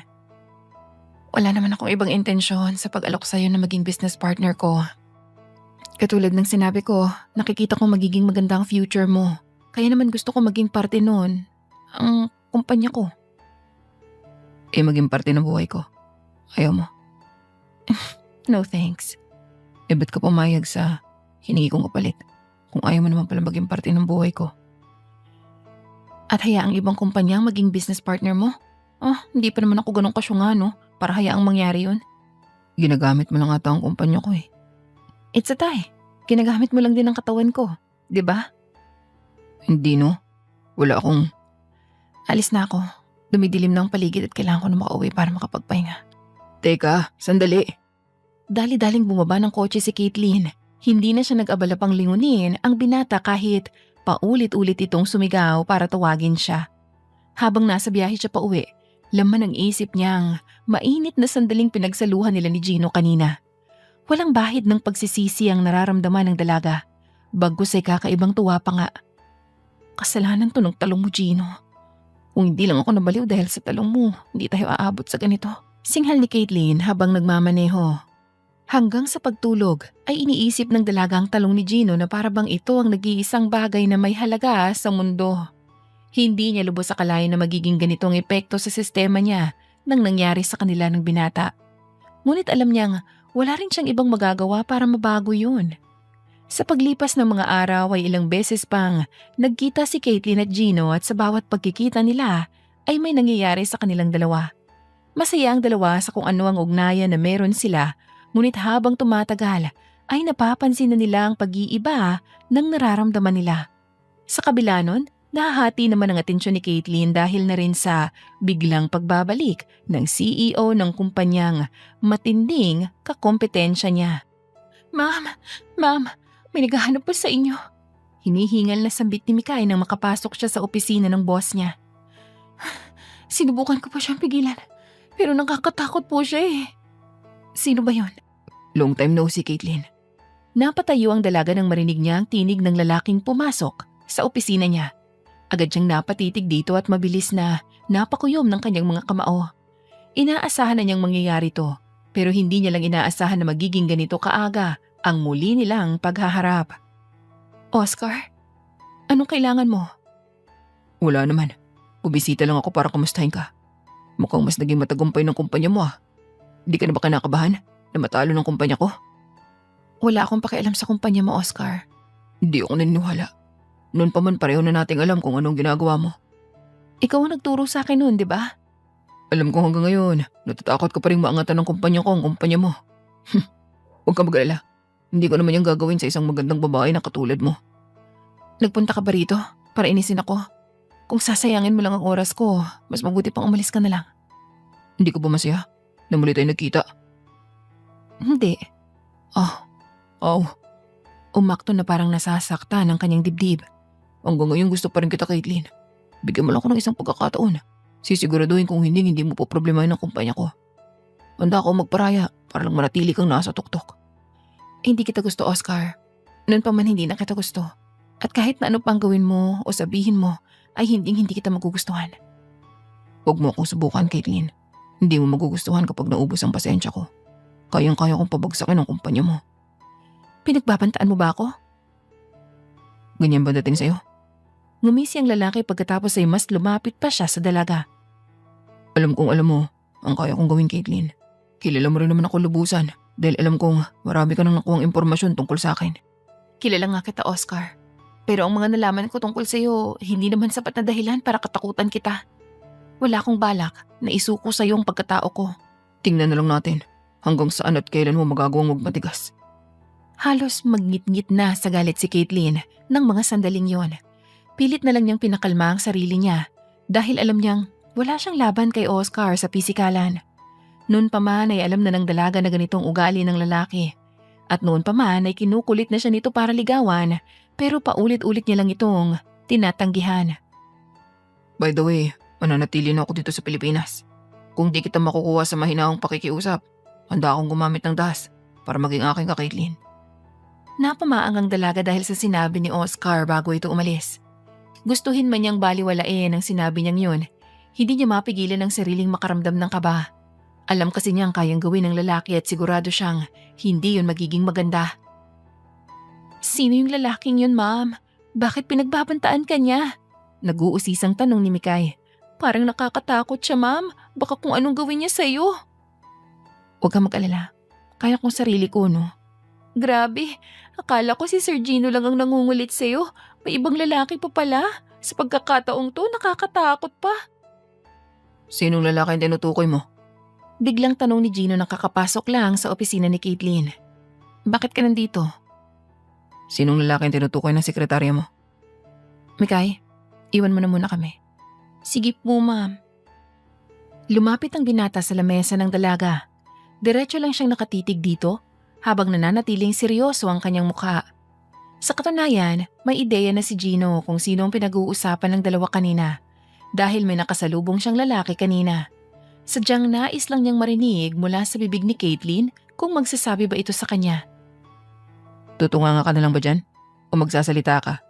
Wala naman akong ibang intensyon sa pag-alok sa'yo na maging business partner ko. Katulad ng sinabi ko, nakikita kong magiging maganda ang future mo. Kaya naman gusto ko maging parte noon, ang kumpanya ko. Maging parte ng buhay ko. Ayaw mo? No thanks. Ba't ka pumayag sa hiningi kong kapalit? Kung ayaw mo naman pala maging parte ng buhay ko. At hayaang ibang kumpanya ang maging business partner mo? Hindi pa naman ako ganun kasyunga, no? Para hayaang mangyari yun. Ginagamit mo lang ata ang kumpanya ko eh. It's a tie. Ginagamit mo lang din ang katawan ko, di ba? Hindi no. Wala akong... Alis na ako. Dumidilim na ang paligid at kailangan ko na makauwi para makapagpahinga. Teka, sandali. Dali-daling bumaba ng kotse si Caitlin. Hindi na siya nag-abala pang lingunin ang binata kahit paulit-ulit itong sumigaw para tawagin siya. Habang nasa biyahe siya pauwi, laman ang isip niyang mainit na sandaling pinagsaluhan nila ni Gino kanina. Walang bahid ng pagsisisi ang nararamdaman ng dalaga. Bagkus ay kakaibang tuwa pa nga. Kasalanan to ng talong mo, Gino. Kung hindi lang ako nabaliw dahil sa talong mo, hindi tayo aabot sa ganito. Singhal ni Caitlin habang nagmamaneho. Hanggang sa pagtulog ay iniisip ng dalaga ang talong ni Gino na para bang ito ang nag-iisang bagay na may halaga sa mundo. Hindi niya lubos akalain na magiging ganitong epekto sa sistema niya nang nangyari sa kanila ng binata. Ngunit alam niyang wala rin siyang ibang magagawa para mabago yun. Sa paglipas ng mga araw ay ilang beses pang nagkita si Caitlin at Gino at sa bawat pagkikita nila ay may nangyayari sa kanilang dalawa. Masaya ang dalawa sa kung ano ang ugnayan na meron sila, ngunit habang tumatagal ay napapansin na nila ang pag-iiba ng nararamdaman nila. Sa kabila nun, nahahati naman ang atensyon ni Caitlin dahil na rin sa biglang pagbabalik ng CEO ng kumpanyang matinding kakompetensya niya. Ma'am, may naghahanap po sa inyo. Hinihingal na sambit ni Mikay nang makapasok siya sa opisina ng boss niya. Sinubukan ko pa siyang pigilan, pero nakakatakot po siya eh. Sino ba yon? Long time no see, Caitlin. Napatayo ang dalaga nang marinig niya ang tinig ng lalaking pumasok sa opisina niya. Agad siyang napatitig dito at mabilis na napakuyom ng kanyang mga kamao. Inaasahan na niyang mangyayari to, pero hindi niya lang inaasahan na magiging ganito kaaga ang muli nilang paghaharap. Oscar, anong kailangan mo? Wala naman. Bubisita lang ako para kamustahin ka. Mukhang mas naging matagumpay ng kumpanya mo ah. Hindi ka na ba kinakabahan na matalo ng kumpanya ko? Wala akong pakialam sa kumpanya mo, Oscar. Hindi ako naniniwala. Noon pa man pareho na nating alam kung anong ginagawa mo. Ikaw ang nagturo sa akin noon, di ba? Alam ko hanggang ngayon, natatakot ka pa rin maangatan ng kumpanya ko ang kumpanya mo. Huwag ka mag-alala. Hindi ko naman yung gagawin sa isang magandang babae na katulad mo. Nagpunta ka ba rito para inisin ako? Kung sasayangin mo lang ang oras ko, mas mabuti pang umalis ka na lang. Hindi ko ba masaya na muli tayo nagkita? Hindi. Oh, Umakto na parang nasasakta ng kanyang dibdib. hanggang ngayon gusto pa rin kita, Caitlin. Bigyan mo lang ako ng isang pagkakataon. Sisiguraduhin kung hindi mo po problemahin ang kumpanya ko. Handa ako magparaya para lang manatili kang nasa tuktok. Hindi kita gusto, Oscar. Noon pa man hindi na kita gusto. At kahit na ano pang gawin mo o sabihin mo, ay hindi kita magugustuhan. Huwag mo akong subukan, Caitlin. Hindi mo magugustuhan kapag naubos ang pasensya ko. Kayang-kaya kong pabagsakin ang kumpanya mo. Pinagbabantaan mo ba ako? Ganyan ba dating sa'yo? Ngumisi ang lalaki pagkatapos ay mas lumapit pa siya sa dalaga. Alam mo, ang kaya kong gawin, Caitlin. Kilala mo rin naman ako lubusan dahil alam kong marami ka nang nakuhang impormasyon tungkol sa akin. Kilala nga kita, Oscar. Pero ang mga nalaman ko tungkol sa'yo, hindi naman sapat na dahilan para katakutan kita. Wala akong balak na isuko sa'yo ang pagkatao ko. Tingnan na lang natin hanggang saan at kailan mo magagawang magmatigas. Halos magngit-ngit na sa galit si Caitlin ng mga sandaling yon. Pilit na lang niyang pinakalma ang sarili niya dahil alam niyang wala siyang laban kay Oscar sa pisikalan. Noon pa man ay alam na ng dalaga na ganitong ugali ng lalaki. At noon pa man ay kinukulit na siya nito para ligawan pero paulit-ulit niya lang itong tinatanggihan. By the way, mananatili na ako dito sa Pilipinas. Kung di kita makukuha sa mahinaong pakikiusap, handa akong gumamit ng dahas para maging aking ka, Caitlin. Napamaang ang dalaga dahil sa sinabi ni Oscar bago ito umalis. Gustuhin man niyang baliwalain ang sinabi niyang yun, hindi niya mapigilan ang sariling makaramdam ng kaba. Alam kasi niyang kayang gawin ng lalaki at sigurado siyang hindi yun magiging maganda. Sino yung lalaking yun, ma'am? Bakit pinagbabantaan ka niya? Nag-uusisang tanong ni Mikay. Parang nakakatakot siya, ma'am. Baka kung anong gawin niya sa'yo. Huwag kang mag-alala. Kaya kong sarili ko, no? Grabe, akala ko si Sir Gino lang ang nangungulit sa'yo. May ibang lalaki pa pala. Sa pagkakataong to, nakakatakot pa. Sinong lalaki ang tinutukoy mo? Biglang tanong ni Gino nang kakapasok lang sa opisina ni Caitlin. Bakit ka nandito? Sinong lalaki ang tinutukoy ng sekretarya mo? Mikay, iwan mo na muna kami. Sige po, ma'am. Lumapit ang binata sa lamesa ng dalaga. Diretso lang siyang nakatitig dito habang nananatiling seryoso ang kanyang mukha. Sa katunayan, may ideya na si Gino kung sino ang pinag-uusapan ng dalawa kanina dahil may nakasalubong siyang lalaki kanina. Sadyang nais lang niyang marinig mula sa bibig ni Caitlin kung magsasabi ba ito sa kanya. Tutunganga ka na lang ba dyan? O magsasalita ka?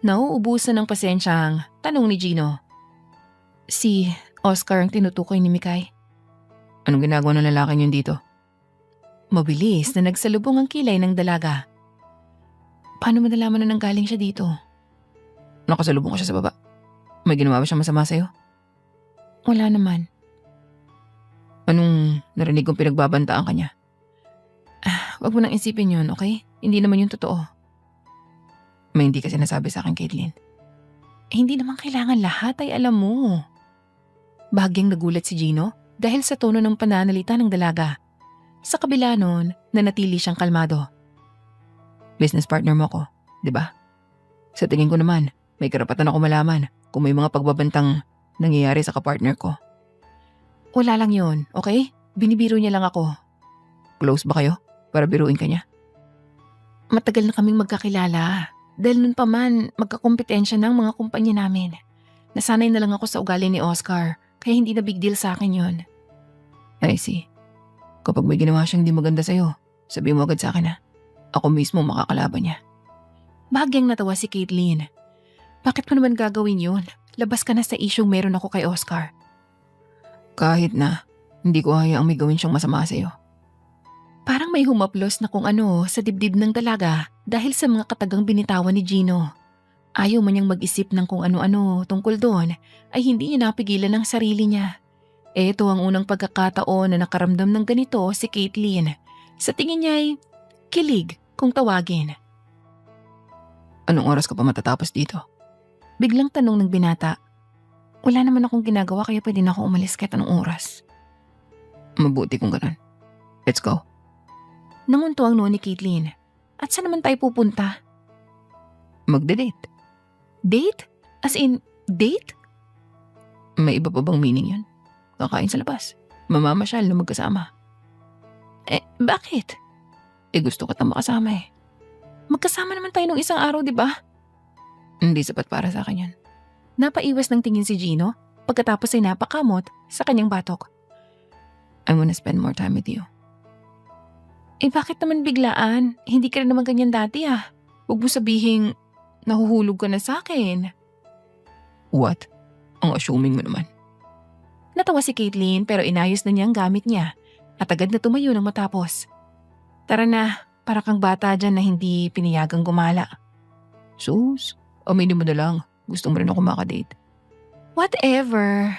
Nauubusan ng pasensyang tanong ni Gino. Si Oscar ang tinutukoy ni Mikay. Anong ginagawa ng lalaking yun dito? Mabilis na nagsalubong ang kilay ng dalaga. Paano mo nalaman na nanggaling siya dito? Nakasalubong ko siya sa baba. May ginawa ba siyang masama sa'yo? Wala naman. Anong narinig kong pinagbabantaan ka niya? Wag mo nang isipin yun, okay? Hindi naman yun totoo. May hindi ka sinasabi sa akin, Caitlin. Hindi naman kailangan lahat ay alam mo. Bahagyang nagulat si Gino dahil sa tono ng pananalita ng dalaga. Sa kabila nun, nanatili siyang kalmado. Business partner mo ako, di ba? Sa tingin ko naman, may karapatan ako malaman kung may mga pagbabantang nangyayari sa kapartner ko. Wala lang yun, okay? Binibiro niya lang ako. Close ba kayo? Para biruin ka niya? Matagal na kaming magkakilala. Dahil nun pa man, magkakompetensya ng mga kumpanya namin. Nasanay na lang ako sa ugali ni Oscar, kaya hindi na big deal sa akin yun. I see. Kapag may ginawa siyang di maganda sa'yo, sabihin mo agad sa akin ha. Ako mismo makakalaban niya. Bahagyang natawa si Caitlin. Bakit mo naman gagawin yun? Labas ka na sa isyong meron ako kay Oscar. Kahit na, hindi ko hayaang may gawin siyang masama sa'yo. Parang may humaplos na kung ano sa dibdib ng dalaga dahil sa mga katagang binitawan ni Gino. Ayaw man niyang mag-isip ng kung ano-ano tungkol doon ay hindi niya napigilan ang sarili niya. Ito ang unang pagkakataon na nakaramdam ng ganito si Caitlin. Sa tingin niya ay kilig kung tawagin. Anong oras ka pa matatapos dito? Biglang tanong ng binata. Wala naman akong ginagawa kaya pwede na ako umalis kahit anong oras. Mabuti kung ganun. Let's go. Nangunto ang noo ni Caitlin. At saan naman tayo pupunta? Magde-date. Date? As in, date? May iba pa bang meaning yun? Kakain sa labas. Mamamasyal na magkasama. Bakit? Gusto kitang makasama eh. Magkasama naman tayo nung isang araw, di ba? Hindi sapat para sa akin yan. Napaiwas ng tingin si Gino pagkatapos ay napakamot sa kanyang batok. I wanna spend more time with you. Bakit naman biglaan? Hindi ka rin naman ganyan dati ah. Huwag mo sabihing nahuhulog ka na sa akin. What? Ang assuming mo naman. Natawa si Caitlyn pero inayos na niya ang gamit niya at agad na tumayo nang matapos. Tara na, para kang bata dyan na hindi pinayagang gumala. Sus, aminin mo na lang. Gusto mo rin ako makadate. Whatever.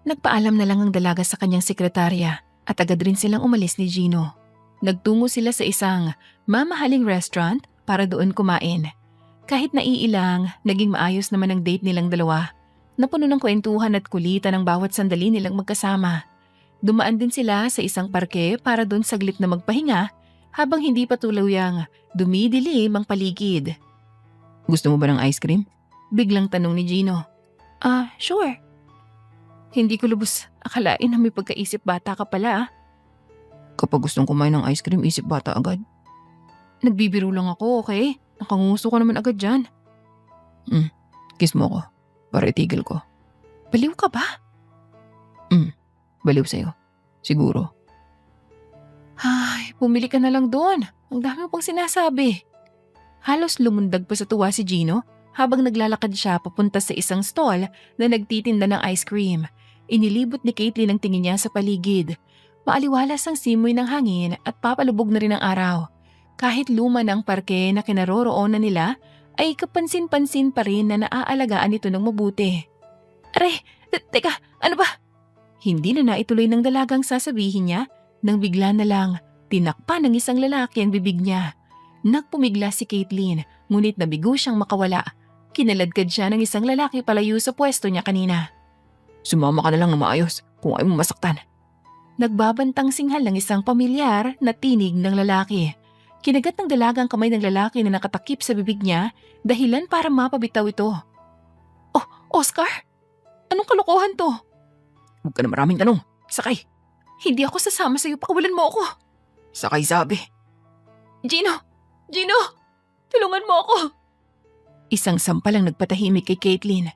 Nagpaalam na lang ang dalaga sa kanyang sekretarya at agad rin silang umalis ni Gino. Nagtungo sila sa isang mamahaling restaurant para doon kumain. Kahit naiilang, naging maayos naman ang date nilang dalawa. Napuno ng kwentuhan at kulitan ang bawat sandali nilang magkasama. Dumaan din sila sa isang parke para doon saglit na magpahinga habang hindi pa tuluyang dumidilim ang paligid. Gusto mo ba ng ice cream? Biglang tanong ni Gino. Sure. Hindi ko lubos akalain na may pagkaisip bata ka pala ah. Kapag gustong kumain ng ice cream, isip bata agad. Nagbibiro lang ako, okay? Nakanguso ka naman agad dyan. Kiss mo ako para itigil ko. Baliw ka ba? Baliw sa'yo. Siguro. Ay, bumili ka na lang doon. Ang dami mo pang sinasabi. Halos lumundag pa sa tuwa si Gino habang naglalakad siya papunta sa isang stall na nagtitinda ng ice cream. Inilibot ni Caitlyn ang tingin niya sa paligid. Maaliwalas ang simoy ng hangin at papalubog na rin ang araw. Kahit luma na ang parke na kinaroroonan nila, ay kapansin-pansin pa rin na naaalagaan ito ng mabuti. Are, teka, ano ba? Hindi na naituloy ng dalagang sasabihin niya nang bigla na lang tinakpan ng isang lalaki ang bibig niya. Nagpumigla si Caitlyn, ngunit nabigo siyang makawala. Kinaladkad siya ng isang lalaki palayo sa pwesto niya kanina. Sumama ka na lang na maayos kung ayaw mo masaktan. Nagbabantang singhal ng isang pamilyar na tinig ng lalaki. Kinagat ng dalagang kamay ng lalaki na nakatakip sa bibig niya, dahilan para mapabitaw ito. Oh, Oscar? Anong kalokohan to? Huwag ka na maraming tanong. Sakay. Hindi ako sasama sa'yo, pakawalan mo ako. Sakay sabi. Gino! Tulungan mo ako! Isang sampal ang nagpatahimik kay Caitlyn.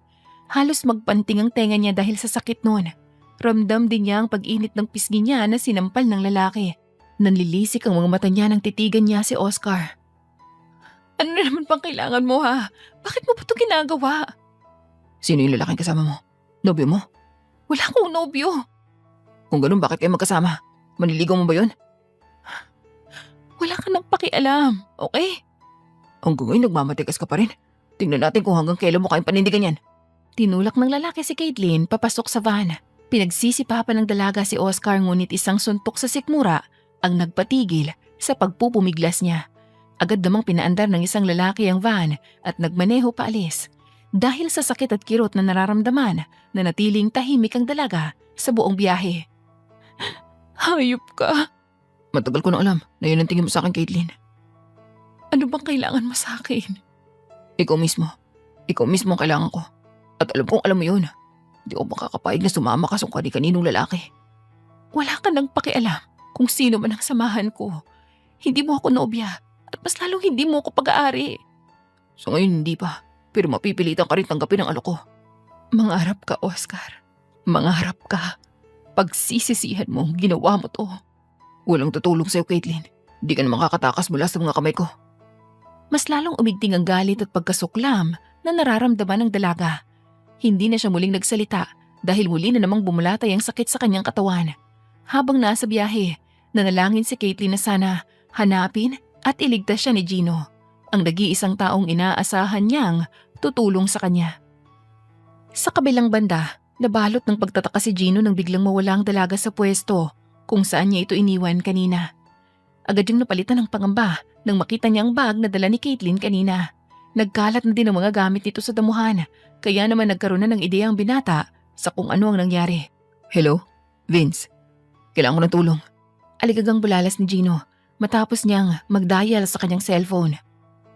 Halos magpanting ang tenga niya dahil sa sakit noon. Ramdam din niya ang pag-init ng pisngi niya na sinampal ng lalaki. Nanlilisik ang mga mata niya nang titigan niya si Oscar. Ano na naman pang kailangan mo ha? Bakit mo ba ito ginagawa? Sino yung lalaking kasama mo? Nobyo mo? Wala akong nobyo. Kung ganun, bakit kayo magkasama? Maniligaw mo ba yun? Wala ka nang pakialam, okay? Hanggang ngayon nagmamatigas ka pa rin. Tingnan natin kung hanggang kailan mo kayang panindigan yan. Tinulak ng lalaki si Caitlyn papasok sa van. Pinagsisipapan ng dalaga si Oscar ngunit isang suntok sa sikmura ang nagpatigil sa pagpupumiglas niya. Agad namang pinaandar ng isang lalaki ang van at nagmaneho paalis. Dahil sa sakit at kirot na nararamdaman, nanatiling tahimik ang dalaga sa buong biyahe. Hayop ka. Matagal ko na alam na yun ang tingin mo sa akin, Caitlyn. Ano bang kailangan mo sa akin? Ikaw mismo. Ikaw mismo ang kailangan ko. At alam kong alam mo yun. Hindi ako makakapayag na sumama ka sa kani-kaninong lalaki. Wala ka nang pakialam kung sino man ang samahan ko. Hindi mo ako nobya at mas lalong hindi mo ako pag-aari. So ngayon hindi pa. Pero mapipilitan ka rin tanggapin ang alok ko. Mangarap ka, Oscar. Mangarap ka. Pagsisisihan mo, ginawa mo to. Walang tutulong sa'yo, Caitlyn. Hindi ka na makakatakas mula sa mga kamay ko. Mas lalong umigting ang galit at pagkasuklam na nararamdaman ng dalaga. Hindi na siya muling nagsalita dahil muli na namang bumulatay ang sakit sa kanyang katawan. Habang nasa biyahe, nanalangin si Caitlyn na sana hanapin at iligtas siya ni Gino, ang nag-iisang taong inaasahan niyang tutulong sa kanya. Sa kabilang banda, nabalot ng pagtataka si Gino nang biglang mawala ang dalaga sa pwesto kung saan niya ito iniwan kanina. Agad yung napalitan ng pangamba nang makita niya ang bag na dala ni Caitlyn kanina. Nagkalat na din ang mga gamit nito sa damuhan, kaya naman nagkaroon na ng ideya ang binata sa kung ano ang nangyari. Hello? Vince? Kailangan ko ng tulong. Aligagang bulalas ni Gino matapos niyang mag-dial sa kanyang cellphone.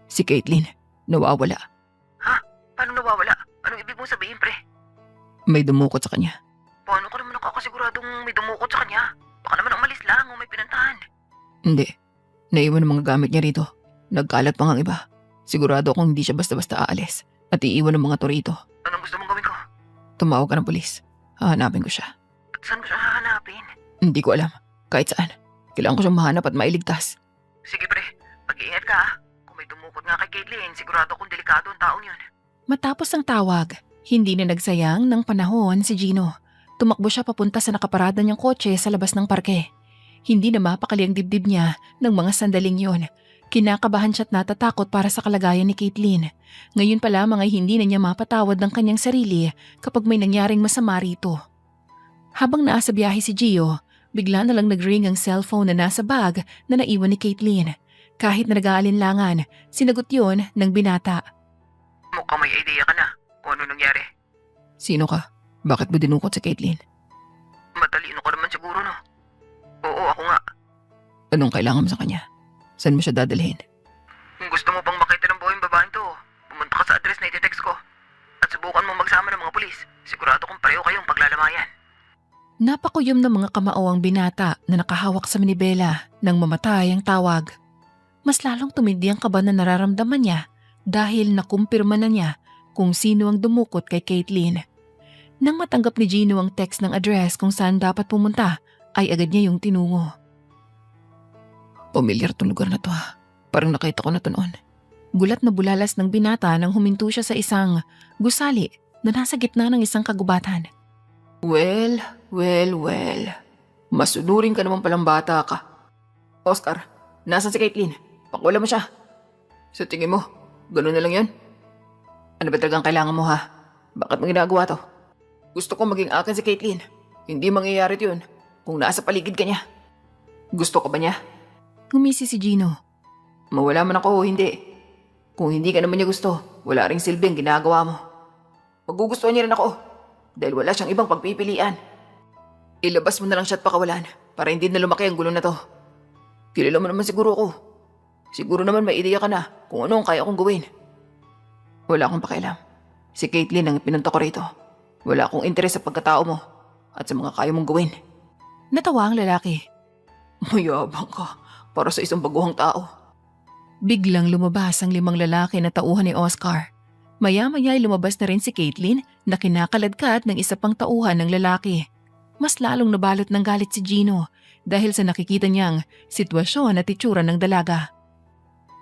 Si Caitlyn, nawawala. Ha? Paano nawawala? Anong ibig mong sabihin, pre? May dumukot sa kanya. Paano ka naman nakakasiguradong may dumukot sa kanya? Baka naman umalis lang o may pinuntahan. Hindi. Naiwan ang mga gamit niya rito. Nagkalat pa nga ang iba. Sigurado akong hindi siya basta-basta aalis at iiwan ng mga to rito. Anong gusto mong gawin ko? Tumawag ka ng pulis. Hahanapin ko siya. At saan mo siya hahanapin? Hindi ko alam. Kahit saan. Kailangan ko siyang mahanap at mailigtas. Sige pre, mag-iingat ka ah. Kung may tumukod nga kay Caitlyn, sigurado kung delikado ang taong yun. Matapos ang tawag, hindi na nagsayang ng panahon si Gino. Tumakbo siya papunta sa nakaparada niyang kotse sa labas ng parke. Hindi na mapakali ang dibdib niya ng mga sandaling yon. Kinakabahan siya at natatakot para sa kalagayan ni Caitlyn. Ngayon pa lamang ay hindi na niya mapatawad ng kanyang sarili kapag may nangyaring masama rito. Habang nasa biyahe si Gio, bigla na lang nag-ring ang cellphone na nasa bag na naiwan ni Caitlyn. Kahit na nag-aalinlangan, sinagot yon ng binata. Mukhang may idea ka na kung ano nangyari. Sino ka? Bakit mo dinukot si Caitlyn? Matalino ka naman siguro no? Oo, ako nga. Anong kailangan mo sa kanya? Saan mo siya dadalhin? Kung gusto mo pang makita ng buhay yung babaeng to, pumunta ka sa address na iti-text ko. At subukan mo magsama ng mga pulis. Sigurado kung pareho kayong paglalamayan. Napakuyom ng mga kamao ang binata na nakahawak sa manibela nang mamatay ang tawag. Mas lalong tumindi ang kaba na nararamdaman niya dahil nakumpirma na niya kung sino ang dumukot kay Caitlyn. Nang matanggap ni Gino ang text ng address kung saan dapat pumunta, ay agad niya yung tinungo. Pamilyar tong lugar na to ha. Parang nakita ko na to noon. Gulat na bulalas ng binata nang huminto siya sa isang gusali na nasa gitna ng isang kagubatan. Well. Masunurin ka naman palang bata ka. Oscar, nasan si Caitlyn? Pakuwala mo siya. Sa tingin mo, ganun na lang yun? Ano ba talagang kailangan mo ha? Bakit mo ginagawa to? Gusto ko maging akin si Caitlyn. Hindi mangyayari yun kung nasa paligid ka niya. Gusto ka ba niya? Humisi si Gino. Mawala man ako o hindi. Kung hindi ka naman niya gusto, wala ring silbing ginagawa mo. Magugustuhan niya rin ako dahil wala siyang ibang pagpipilian. Ilabas mo na lang siya at pakawalan para hindi na lumaki ang gulo na to. Kilala mo naman siguro ako. Siguro naman may ideya ka na kung ano ang kaya kong gawin. Wala akong pakialam. Si Caitlyn ang pinunta ko rito. Wala akong interes sa pagkatao mo at sa mga kaya mong gawin. Natawa ang lalaki. Mayabang ka para sa isang baguhang tao. Biglang lumabas ang 5 lalaki na tauhan ni Oscar. Maya-maya ay lumabas na rin si Caitlyn na kinakaladkad ng isa pang tauhan ng lalaki. Mas lalong nabalot ng galit si Gino dahil sa nakikita niyang sitwasyon at itsura ng dalaga.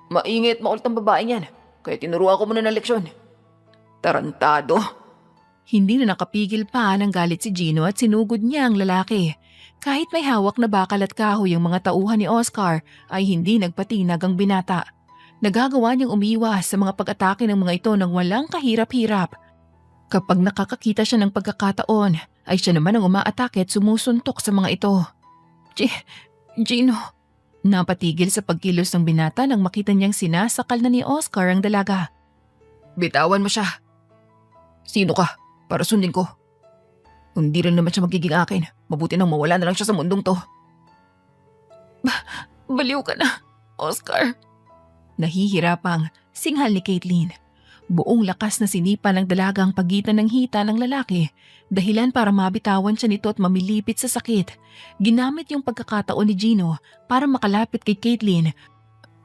Maingit makulit ang babae niyan, kaya tinuruan ko muna ng leksyon. Tarantado. Hindi na nakapigil pa ng galit si Gino at sinugod niya ang lalaki. Kahit may hawak na bakal at kahoy ang mga tauhan ni Oscar ay hindi nagpatinag ang binata. Nagagawa niyang umiwas sa mga pag-atake ng mga ito nang walang kahirap-hirap. Kapag nakakakita siya ng pagkakataon, ay siya naman ang umaatake at sumusuntok sa mga ito. Gino. Napatigil sa pagkilos ng binata nang makita niyang sinasakal na ni Oscar ang dalaga. Bitawan mo siya. Sino ka? Para sundin ko. Hindi rin naman siya magiging akin. Mabuti nang mawala na lang siya sa mundong to. Baliw ka na, Oscar. Nahihirapang singhal ni Caitlyn. Buong lakas na sinipa ng dalaga ang pagitan ng hita ng lalaki, dahilan para mabitawan siya nito at mamilipit sa sakit. Ginamit yung pagkakataon ni Gino para makalapit kay Caitlyn.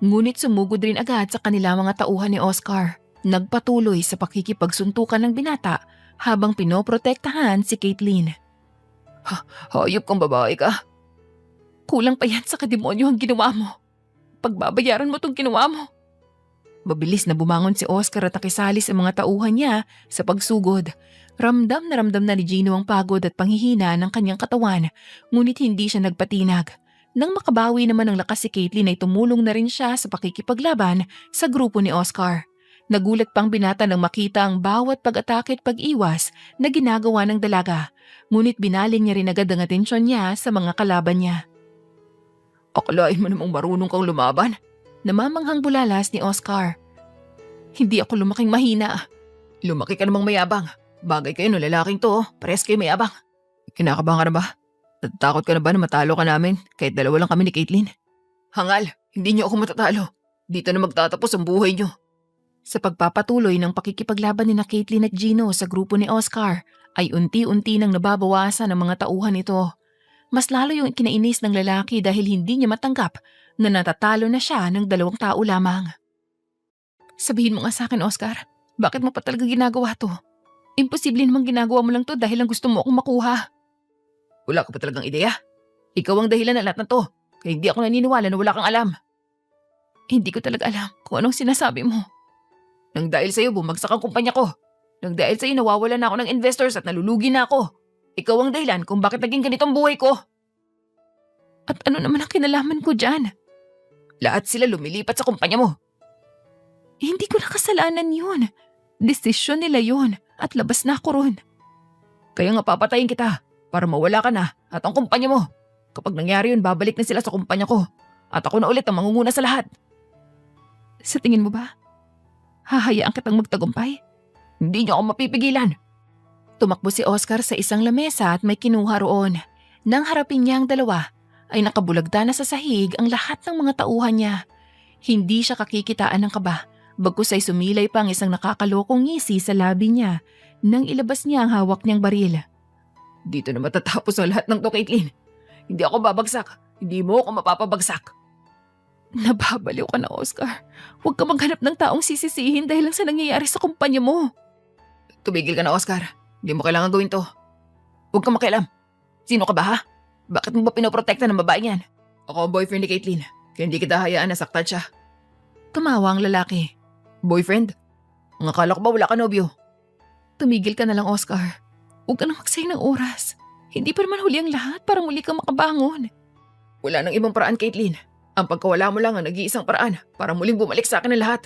Ngunit sumugod rin agad sa kanila mga tauhan ni Oscar. Nagpatuloy sa pakikipagsuntukan ng binata habang pinoprotektahan si Caitlyn. Hayop kang babae ka. Kulang pa yan sa kademonyo ang ginawa mo. Pagbabayaran mo tong ginawa mo. Mabilis na bumangon si Oscar at nakisali sa mga tauhan niya sa pagsugod. Ramdam na ni Gino ang pagod at panghihina ng kanyang katawan, ngunit hindi siya nagpatinag. Nang makabawi naman ng lakas si Caitlyn ay tumulong na rin siya sa pakikipaglaban sa grupo ni Oscar. Nagulat pang binata nang makita ang bawat pag-atake at pag-iwas na ginagawa ng dalaga, ngunit binaling niya rin agad ang atensyon niya sa mga kalaban niya. Akalain mo namang marunong kang lumaban? Namamanghang bulalas ni Oscar. Hindi ako lumaking mahina. Lumaki ka namang mayabang. Bagay kayo no lalaking to, pares kayo mayabang. Kinakabahan ka na ba? Natatakot ka na ba na matalo ka namin kahit dalawa lang kami ni Caitlyn? Hangal, hindi niyo ako matatalo. Dito na magtatapos ang buhay niyo. Sa pagpapatuloy ng pakikipaglaban ni na Caitlyn at Gino sa grupo ni Oscar, ay unti-unti nang nababawasan ang mga tauhan nito. Mas lalo yung kinainis ng lalaki dahil hindi niya matanggap na natatalo na siya ng 2 tao lamang. Sabihin mo nga sa akin, Oscar, bakit mo pa talaga ginagawa to? Imposible namang ginagawa mo lang to dahil lang gusto mo akong makuha. Wala ka pa talagang ideya. Ikaw ang dahilan ng lahat na to, kaya hindi ako naniniwala na wala kang alam. Hindi ko talaga alam kung anong sinasabi mo. Nang dahil sa'yo, bumagsak ang kumpanya ko. Nang dahil sa'yo, nawawalan na ako ng investors at nalulugi na ako. Ikaw ang dahilan kung bakit naging ganitong buhay ko. At ano naman ang kinalaman ko dyan? Lahat sila lumilipat sa kumpanya mo. Hindi ko na kasalanan yun. Desisyon nila yun at labas na ako ron. Kaya nga papatayin kita para mawala ka na at ang kumpanya mo. Kapag nangyari yun, babalik na sila sa kumpanya ko. At ako na ulit ang mangunguna sa lahat. Sa tingin mo ba? Hahayaan kitang magtagumpay? Hindi niyo ako mapipigilan. Tumakbo si Oscar sa isang lamesa at may kinuha roon. Nang harapin niya ang dalawa, ay nakabulagda na sa sahig ang lahat ng mga tauhan niya. Hindi siya kakikitaan ng kaba, bagkus ay sumilay pa ang isang nakakalokong ngisi sa labi niya nang ilabas niya ang hawak niyang baril. Dito na matatapos ang lahat ng to, Caitlin. Hindi ako babagsak. Hindi mo ako mapapabagsak. Nababaliw ka na, Oscar. Huwag ka maghanap ng taong sisisihin dahil lang sa nangyayari sa kumpanya mo. Tumigil ka na, Oscar. Hindi mo kailangan gawin to. Huwag kang makialam. Sino ka ba, ha? Bakit mo ba pinoprotekta ng babaeng yan? Ako ang boyfriend ni Caitlin, kaya hindi kita hayaan na saktan siya. Tumawa ang lalaki. Boyfriend? Ang akala ko ba wala ka nobyo? Tumigil ka na lang, Oscar. Huwag ka nang magsayang ng oras. Hindi pa naman huli ang lahat para muli kang makabangon. Wala nang ibang paraan, Caitlin. Ang pagkawala mo lang ang nag-iisang paraan para muling bumalik sa akin ang lahat.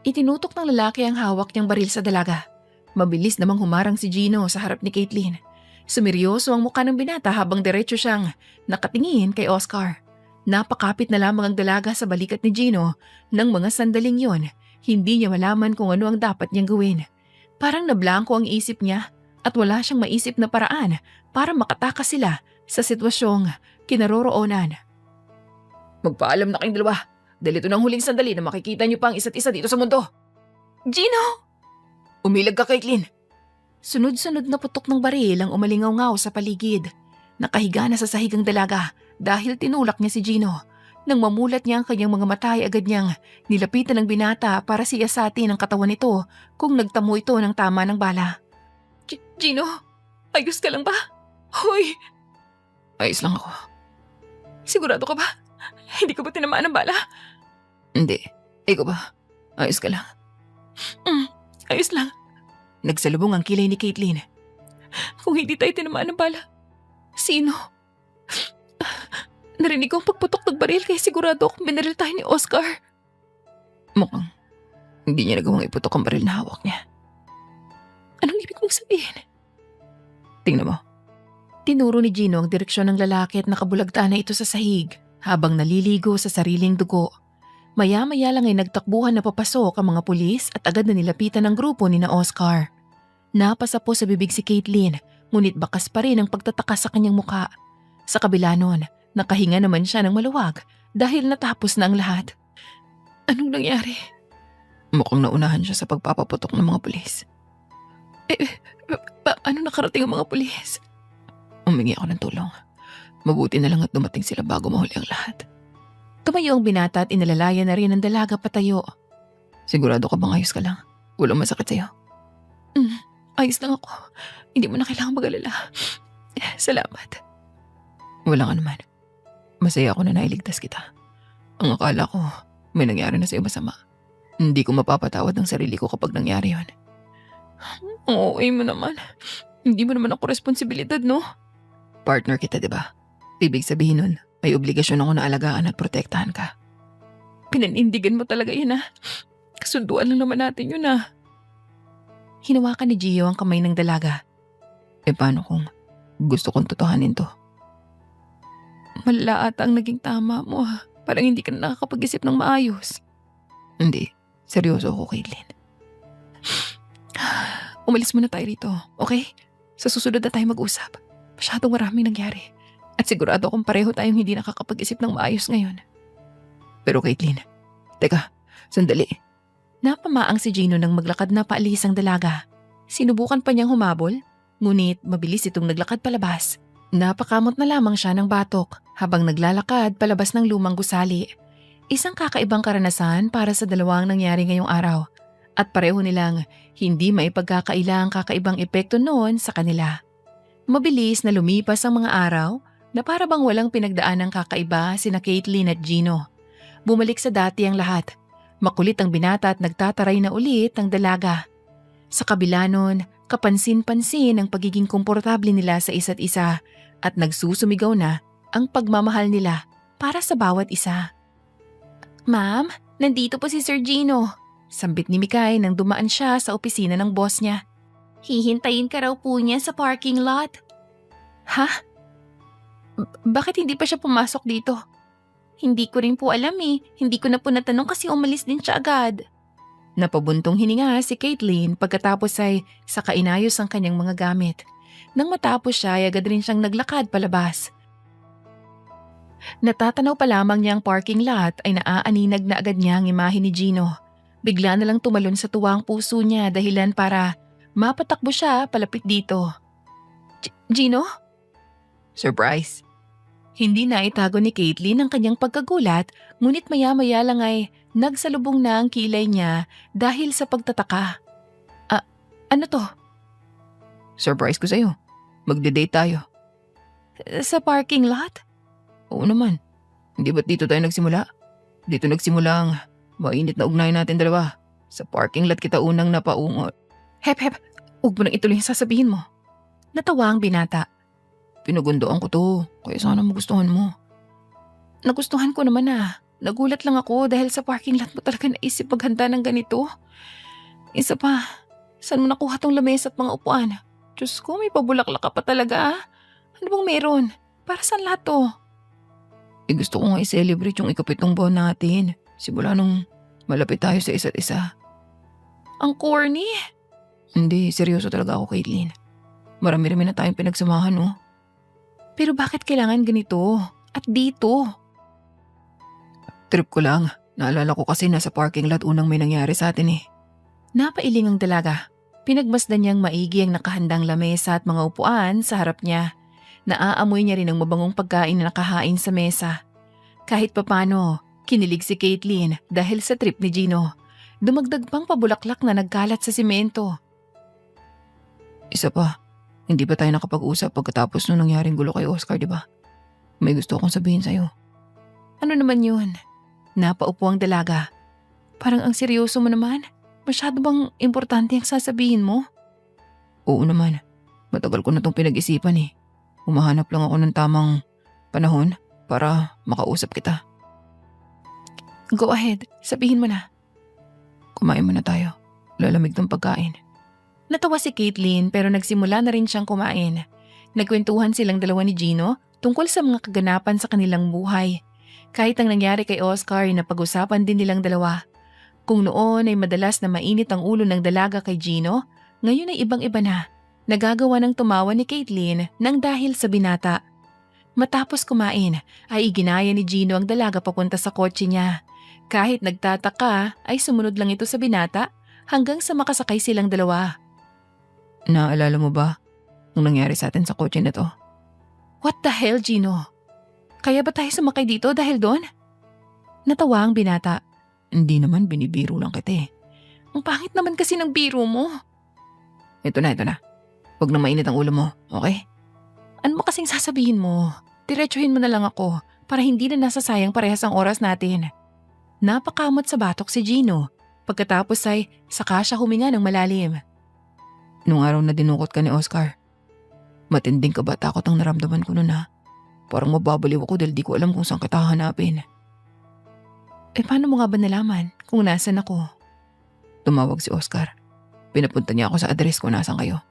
Itinutok ng lalaki ang hawak niyang baril sa dalaga. Mabilis namang humarang si Gino sa harap ni Caitlin. Sumiryoso ang mukha ng binata habang diretso siyang nakatingin kay Oscar. Napakapit na lamang ang dalaga sa balikat ni Gino ng mga sandaling yon. Hindi niya malaman kung ano ang dapat niyang gawin. Parang nablangko ang isip niya at wala siyang maisip na paraan para makatakas sila sa sitwasyong kinaroroonan. Magpaalam na kayong dalawa dahil ito ng huling sandali na makikita niyo pa ang isa't isa dito sa mundo. Gino! Umilag ka, Caitlin. Sunod-sunod na putok ng baril ang umalingaw-ngaw sa paligid. Nakahiga na sa sahig ang dalaga dahil tinulak niya si Gino. Nang mamulat niya ang kanyang mga mata ay agad niyang nilapitan ng binata para siyasatin ang katawan nito kung nagtamo ito ng tama ng bala. Gino, ayos ka lang ba? Hoy! Ayos lang ako. Sigurado ka ba? Hindi ka ba tinamaan ng bala? Hindi. Ikaw ba? Ayos ka lang? Ayos lang. Nagsalubong ang kilay ni Caitlin. Kung hindi tayo tinamaan ng bala, sino? Narinig ko ang pagputok ng baril kaya sigurado akong binaril tayo ni Oscar. Mukhang hindi niya nagawang iputok ang baril na hawak niya. Anong ibig mong sabihin? Tingnan mo. Tinuro ni Gino ang direksyon ng lalaki at nakabulagta na ito sa sahig habang naliligo sa sariling dugo. Maya-maya lang ay nagtakbuhan na papasok ang mga pulis at agad na nilapitan ng grupo ni na Oscar. Napasa po sa bibig si Caitlin, ngunit bakas pa rin ang pagtataka sa kanyang muka. Sa kabila nun, nakahinga naman siya ng maluwag dahil natapos na ang lahat. Anong nangyari? Mukhang naunahan siya sa pagpapaputok ng mga pulis. Paano nakarating ang mga pulis? Humingi ako ng tulong. Mabuti na lang at dumating sila bago mahuli ang lahat. Tumayo ang binata at inalalayan na rin ang dalaga patayo. Sigurado ka bang ayos ka lang? Walang masakit sa'yo? Ayos lang ako. Hindi mo na kailangang mag-alala. Salamat. Walang anuman. Masaya ako na nailigtas kita. Ang akala ko, may nangyari na sa'yo masama. Hindi ko mapapatawad ang sarili ko kapag nangyari yun. Oo, mo naman. Hindi mo naman ako responsibilidad, no? Partner kita, di ba? Ibig sabihin nun, may obligasyon ako na alagaan at protektahan ka. Pinanindigan mo talaga yun, ha? Kasunduan lang naman natin yun, ha? Hinawakan ni Gio ang kamay ng dalaga. Paano kung gusto kong totohanin to? Malala ata ang naging tama mo, ha? Parang hindi ka na nakakapag-isip ng maayos. Hindi. Seryoso ako, Caitlin. Umalis muna tayo rito, okay? Sa susunod na tayo mag-usap. Masyadong maraming nangyari. At sigurado akong pareho tayong hindi nakakapag-isip ng maayos ngayon. Pero Caitlin, teka, sandali. Napamaang si Gino nang maglakad na paalis ang dalaga. Sinubukan pa niyang humabol, ngunit mabilis itong naglakad palabas. Napakamot na lamang siya ng batok habang naglalakad palabas ng lumang gusali. Isang kakaibang karanasan para sa dalawang nangyari ngayong araw at pareho nilang hindi maipagkakaila ang kakaibang epekto noon sa kanila. Mabilis na lumipas ang mga araw na para bang walang pinagdaan ng kakaiba sina Caitlin at Gino. Bumalik sa dati ang lahat. Makulit ang binata at nagtataray na ulit ang dalaga. Sa kabila nun, kapansin-pansin ang pagiging komportable nila sa isa't isa at nagsusumigaw na ang pagmamahal nila para sa bawat isa. Ma'am, nandito po si Sir Gino. Sambit ni Mikay nang dumaan siya sa opisina ng boss niya. Hihintayin ka raw po niya sa parking lot. Ha? Bakit hindi pa siya pumasok dito? Hindi ko rin po alam eh. Hindi ko na po natanong kasi umalis din siya agad. Napabuntong hininga si Caitlin pagkatapos ay saka inayos ang kanyang mga gamit. Nang matapos siya ay agad rin siyang naglakad palabas. Natatanaw pa lamang niya ang parking lot ay naaaninag na agad niya ang imahe ni Gino. Bigla na lang tumalon sa tuwa ang puso niya dahilan para mapatakbo siya palapit dito. Gino? Surprise. Hindi na itago ni Caitlin ang kanyang pagkagulat, ngunit maya-maya lang ay nagsalubong na ang kilay niya dahil sa pagtataka. Ano to? Surprise ko sa'yo. Magde-date tayo. Sa parking lot? Oo naman. Hindi ba't dito tayo nagsimula? Dito nagsimula ang mainit na ugnayan natin dalawa. Sa parking lot kita unang napaungot. Hep, huwag mo nang ituloy ang sasabihin mo. Natawa ang binata. Pinugundoan ko to, kaya sana magustuhan mo. Nagustuhan ko naman ah. Nagulat lang ako dahil sa parking lot mo talaga naisip maghanda ng ganito. Isa pa, saan mo nakuha tong lamesa at mga upuan? Diyos ko, may pabulaklak ka pa talaga ah. Ano bang meron? Para saan lahat to? Gusto ko nga i-celebrate yung ikapitong buwan natin. Simula nung malapit tayo sa isa't isa. Ang corny. Hindi, seryoso talaga ako, Caitlin. Marami-rami na tayong pinagsamahan, no? Pero bakit kailangan ganito? At dito? Trip ko lang. Naalala ko kasi nasa parking lot unang may nangyari sa atin eh. Napailing ang dalaga. Pinagmasdan niyang maigi ang nakahandang lamesa at mga upuan sa harap niya. Naaamoy niya rin ang mabangong pagkain na nakahain sa mesa. Kahit papano, kinilig si Caitlin dahil sa trip ni Gino. Dumagdag pang pabulaklak na nagkalat sa simento. Isa pa, hindi ba tayo nakapag-usap pagkatapos nung nangyaring gulo kay Oscar, di ba? May gusto akong sabihin sa'yo. Ano naman yun? Napaupo ang dalaga. Parang ang seryoso mo naman. Masyado bang importante ang sasabihin mo? Oo naman. Matagal ko na itong pinag-isipan eh. Humahanap lang ako ng tamang panahon para makausap kita. Go ahead, sabihin mo na. Kumain muna tayo. Lalamig ng pagkain. Natawa si Caitlin pero nagsimula na rin siyang kumain. Nagkwentuhan silang dalawa ni Gino tungkol sa mga kaganapan sa kanilang buhay. Kahit ang nangyari kay Oscar ay napag-usapan din nilang dalawa. Kung noon ay madalas na mainit ang ulo ng dalaga kay Gino, ngayon ay ibang-iba na. Nagagawa ng tumawa ni Caitlin nang dahil sa binata. Matapos kumain ay iginaya ni Gino ang dalaga papunta sa kotse niya. Kahit nagtataka ay sumunod lang ito sa binata hanggang sa makasakay silang dalawa. Naalala mo ba nung nangyari sa atin sa kotse na to? What the hell, Gino? Kaya ba tayo sumakay dito dahil doon? Natawa ang binata. Hindi naman, binibiro lang kita eh. Ang pangit naman kasi ng biro mo. Ito na. Huwag na mainit ang ulo mo, okay? Ano ba kasing sasabihin mo? Diretsuhin mo na lang ako para hindi na nasasayang parehas ang oras natin. Napakamot sa batok si Gino. Pagkatapos ay saka siya huminga ng malalim. Nung araw na dinukot ka ni Oscar, matinding kabatakot ang naramdaman ko noon ha. Parang mababaliw ako dahil di ko alam kung saan kita hanapin. Paano mo nga ba nalaman kung nasan ako? Tumawag si Oscar. Pinapunta niya ako sa address kung nasan kayo.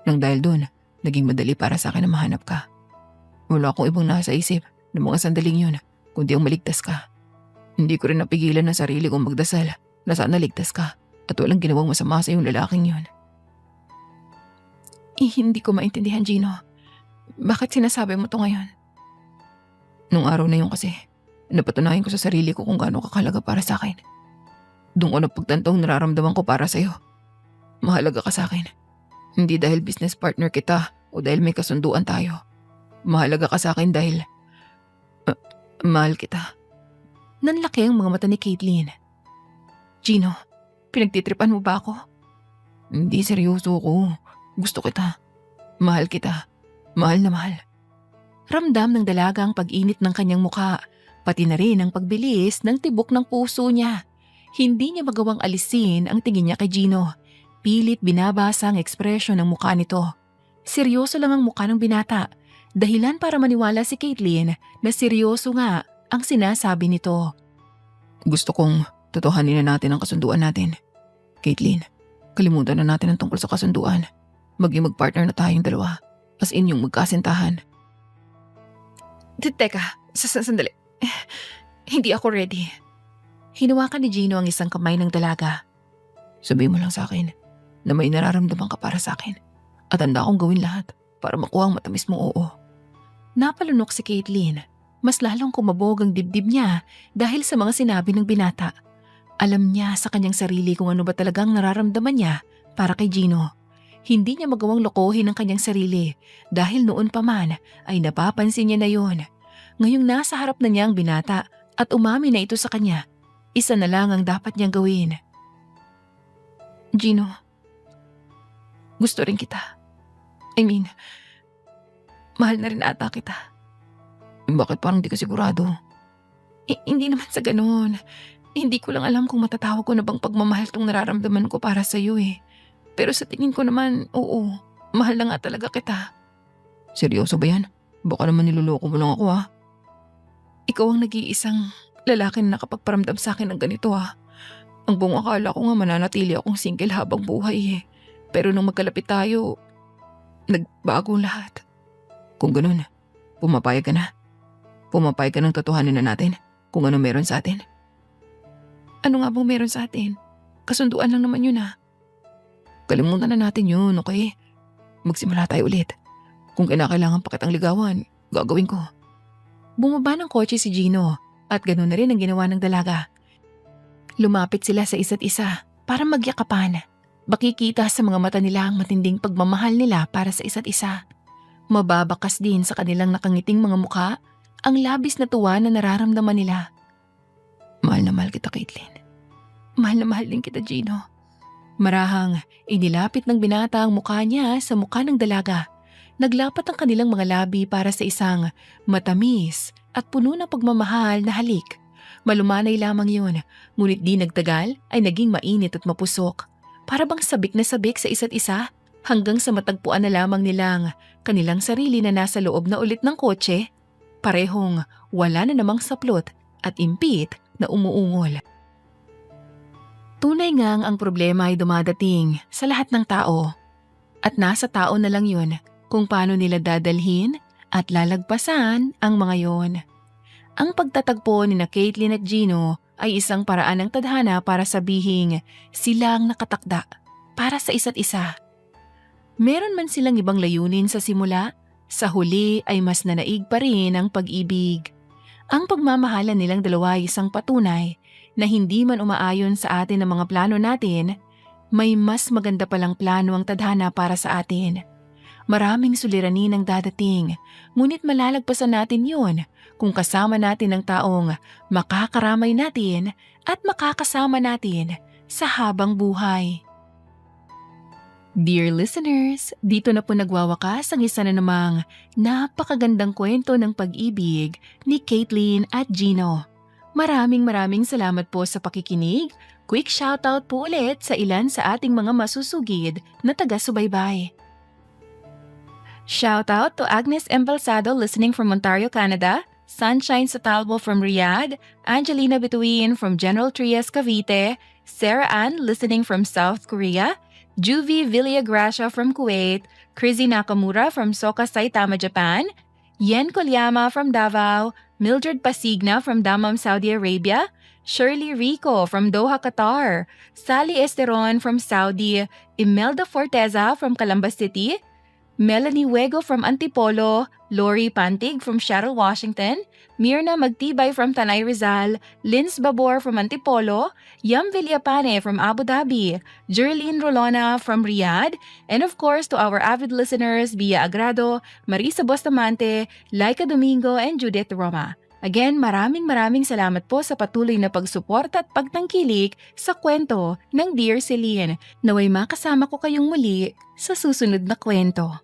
Nang dahil doon, naging madali para sa akin na mahanap ka. Wala akong ibang nasa isip ng mga sandaling yun, kundi ang maligtas ka. Hindi ko rin napigilan ang sarili kong magdasal na sana ligtas ka at walang ginawang masama sa yung lalaking yun. Hindi ko maintindihan, Gino. Bakit sinasabi mo to ngayon? Nung araw na yun kasi, napatunayan ko sa sarili ko kung gaano kakalaga para sa akin. Doon ko napagtantong nararamdaman ko para sa'yo. Mahalaga ka sa akin. Hindi dahil business partner kita o dahil may kasunduan tayo. Mahalaga ka sa akin dahil mahal kita. Nanlaki ang mga mata ni Caitlin. Gino, pinagtitripan mo ba ako? Hindi, seryoso ko. Gusto kita. Mahal kita. Mahal na mahal. Ramdam ng dalaga ang pag-init ng kanyang muka, pati na rin ang pagbilis ng tibok ng puso niya. Hindi niya magawang alisin ang tingin niya kay Gino. Pilit binabasa ang ekspresyon ng mukha nito. Seryoso lang ang mukha ng binata, dahilan para maniwala si Caitlin na seryoso nga ang sinasabi nito. Gusto kong totohanin na natin ang kasunduan natin. Caitlin, kalimutan na natin ang tungkol sa kasunduan. Maging magpartner na tayong dalawa. As in yung magkasintahan. Teka, sandali. Hindi ako ready. Hinawakan ni Gino ang isang kamay ng dalaga. Sabihin mo lang sa akin na may nararamdaman ka para sa akin. At handa akong gawin lahat para makuha ang matamis mong oo. Napalunok si Caitlin. Mas lalong kumabog ang dibdib niya dahil sa mga sinabi ng binata. Alam niya sa kanyang sarili kung ano ba talagang nararamdaman niya para kay Gino. Hindi niya magawang lokohin ang kanyang sarili dahil noon pa man ay napapansin niya na yon. Ngayong nasa harap na niya ang binata at umami na ito sa kanya, isa na lang ang dapat niyang gawin. Gino, gusto rin kita. I mean, mahal na rin ata kita. Bakit parang di ka sigurado? Hindi naman sa ganoon. Hindi ko lang alam kung matatawag ko na bang pagmamahal tong nararamdaman ko para sa iyo eh. Pero sa tingin ko naman, oo, mahal na nga talaga kita. Seryoso ba yan? Baka naman niloloko mo lang ako ha? Ikaw ang nag-iisang lalaki na nakapagparamdam sa akin ng ganito ha. Ang buong akala ko nga mananatili akong single habang buhay eh. Pero nung magkalapit tayo, nagbago lahat. Kung ganun, pumapayag ka na. Pumapayag ka ng totohanin na natin kung ano meron sa atin. Ano nga bang meron sa atin? Kasunduan lang naman yun ha. Kalimutan na natin yun, okay? Magsimula tayo ulit. Kung kinakailangan pa kitang ligawan, gagawin ko. Bumaba ng kotse si Gino at ganoon na rin ang ginawa ng dalaga. Lumapit sila sa isa't isa para magyakapan. Makikita sa mga mata nila ang matinding pagmamahal nila para sa isa't isa. Mababakas din sa kanilang nakangiting mga mukha ang labis na tuwa na nararamdaman nila. Mahal na mahal kita, Caitlin. Mahal na mahal din kita, Gino. Marahang inilapit ng binata ang mukha niya sa mukha ng dalaga. Naglapat ang kanilang mga labi para sa isang matamis at puno ng pagmamahal na halik. Malumanay lamang yun, ngunit di nagtagal ay naging mainit at mapusok. Para bang sabik na sabik sa isa't isa hanggang sa matagpuan na lamang nilang kanilang sarili na nasa loob na ulit ng kotse. Parehong wala na namang saplot at impit na umuungol. Tunay ngang ang problema ay dumadating sa lahat ng tao. At nasa tao na lang yun kung paano nila dadalhin at lalagpasan ang mga yon. Ang pagtatagpo ni na Caitlin at Gino ay isang paraan ng tadhana para sabihing silang nakatakda para sa isa't isa. Meron man silang ibang layunin sa simula, sa huli ay mas nanaig pa rin ang pag-ibig. Ang pagmamahalan nilang dalawa ay isang patunay na hindi man umaayon sa atin ang mga plano natin, may mas maganda palang plano ang tadhana para sa atin. Maraming suliranin ang dadating, ngunit malalagpasan natin yun kung kasama natin ang taong makakaramay natin at makakasama natin sa habang buhay. Dear listeners, dito na po nagwawakas ang isa na namang napakagandang kwento ng pag-ibig ni Caitlin at Gino. Maraming salamat po sa pakikinig. Quick shoutout po ulit sa ilan sa ating mga masusugid na taga-subaybay. Shoutout to Agnes Embalsado listening from Ontario, Canada, Sunshine Satalbo from Riyadh, Angelina Bituin from General Trias, Cavite, Sarah Ann listening from South Korea, Juvie Villagracia from Kuwait, Chrissy Nakamura from Soka, Saitama, Japan, Yen Kolyama from Davao, Mildred Pasigna from Dammam, Saudi Arabia, Shirley Rico from Doha, Qatar, Sally Esteron from Saudi, Imelda Forteza from Calamba City, Melanie Wego from Antipolo, Lori Pantig from Seattle, Washington, Mirna Magtibay from Tanay Rizal, Linz Babor from Antipolo, Yam Villapane from Abu Dhabi, Jerlyn Rolona from Riyadh, and of course to our avid listeners Bia Agrado, Marisa Bustamante, Laika Domingo, and Judith Roma. Again, maraming salamat po sa patuloy na pagsuporta at pagtangkilik sa kwento ng Dear Celine. Naway makasama ko kayong muli sa susunod na kwento.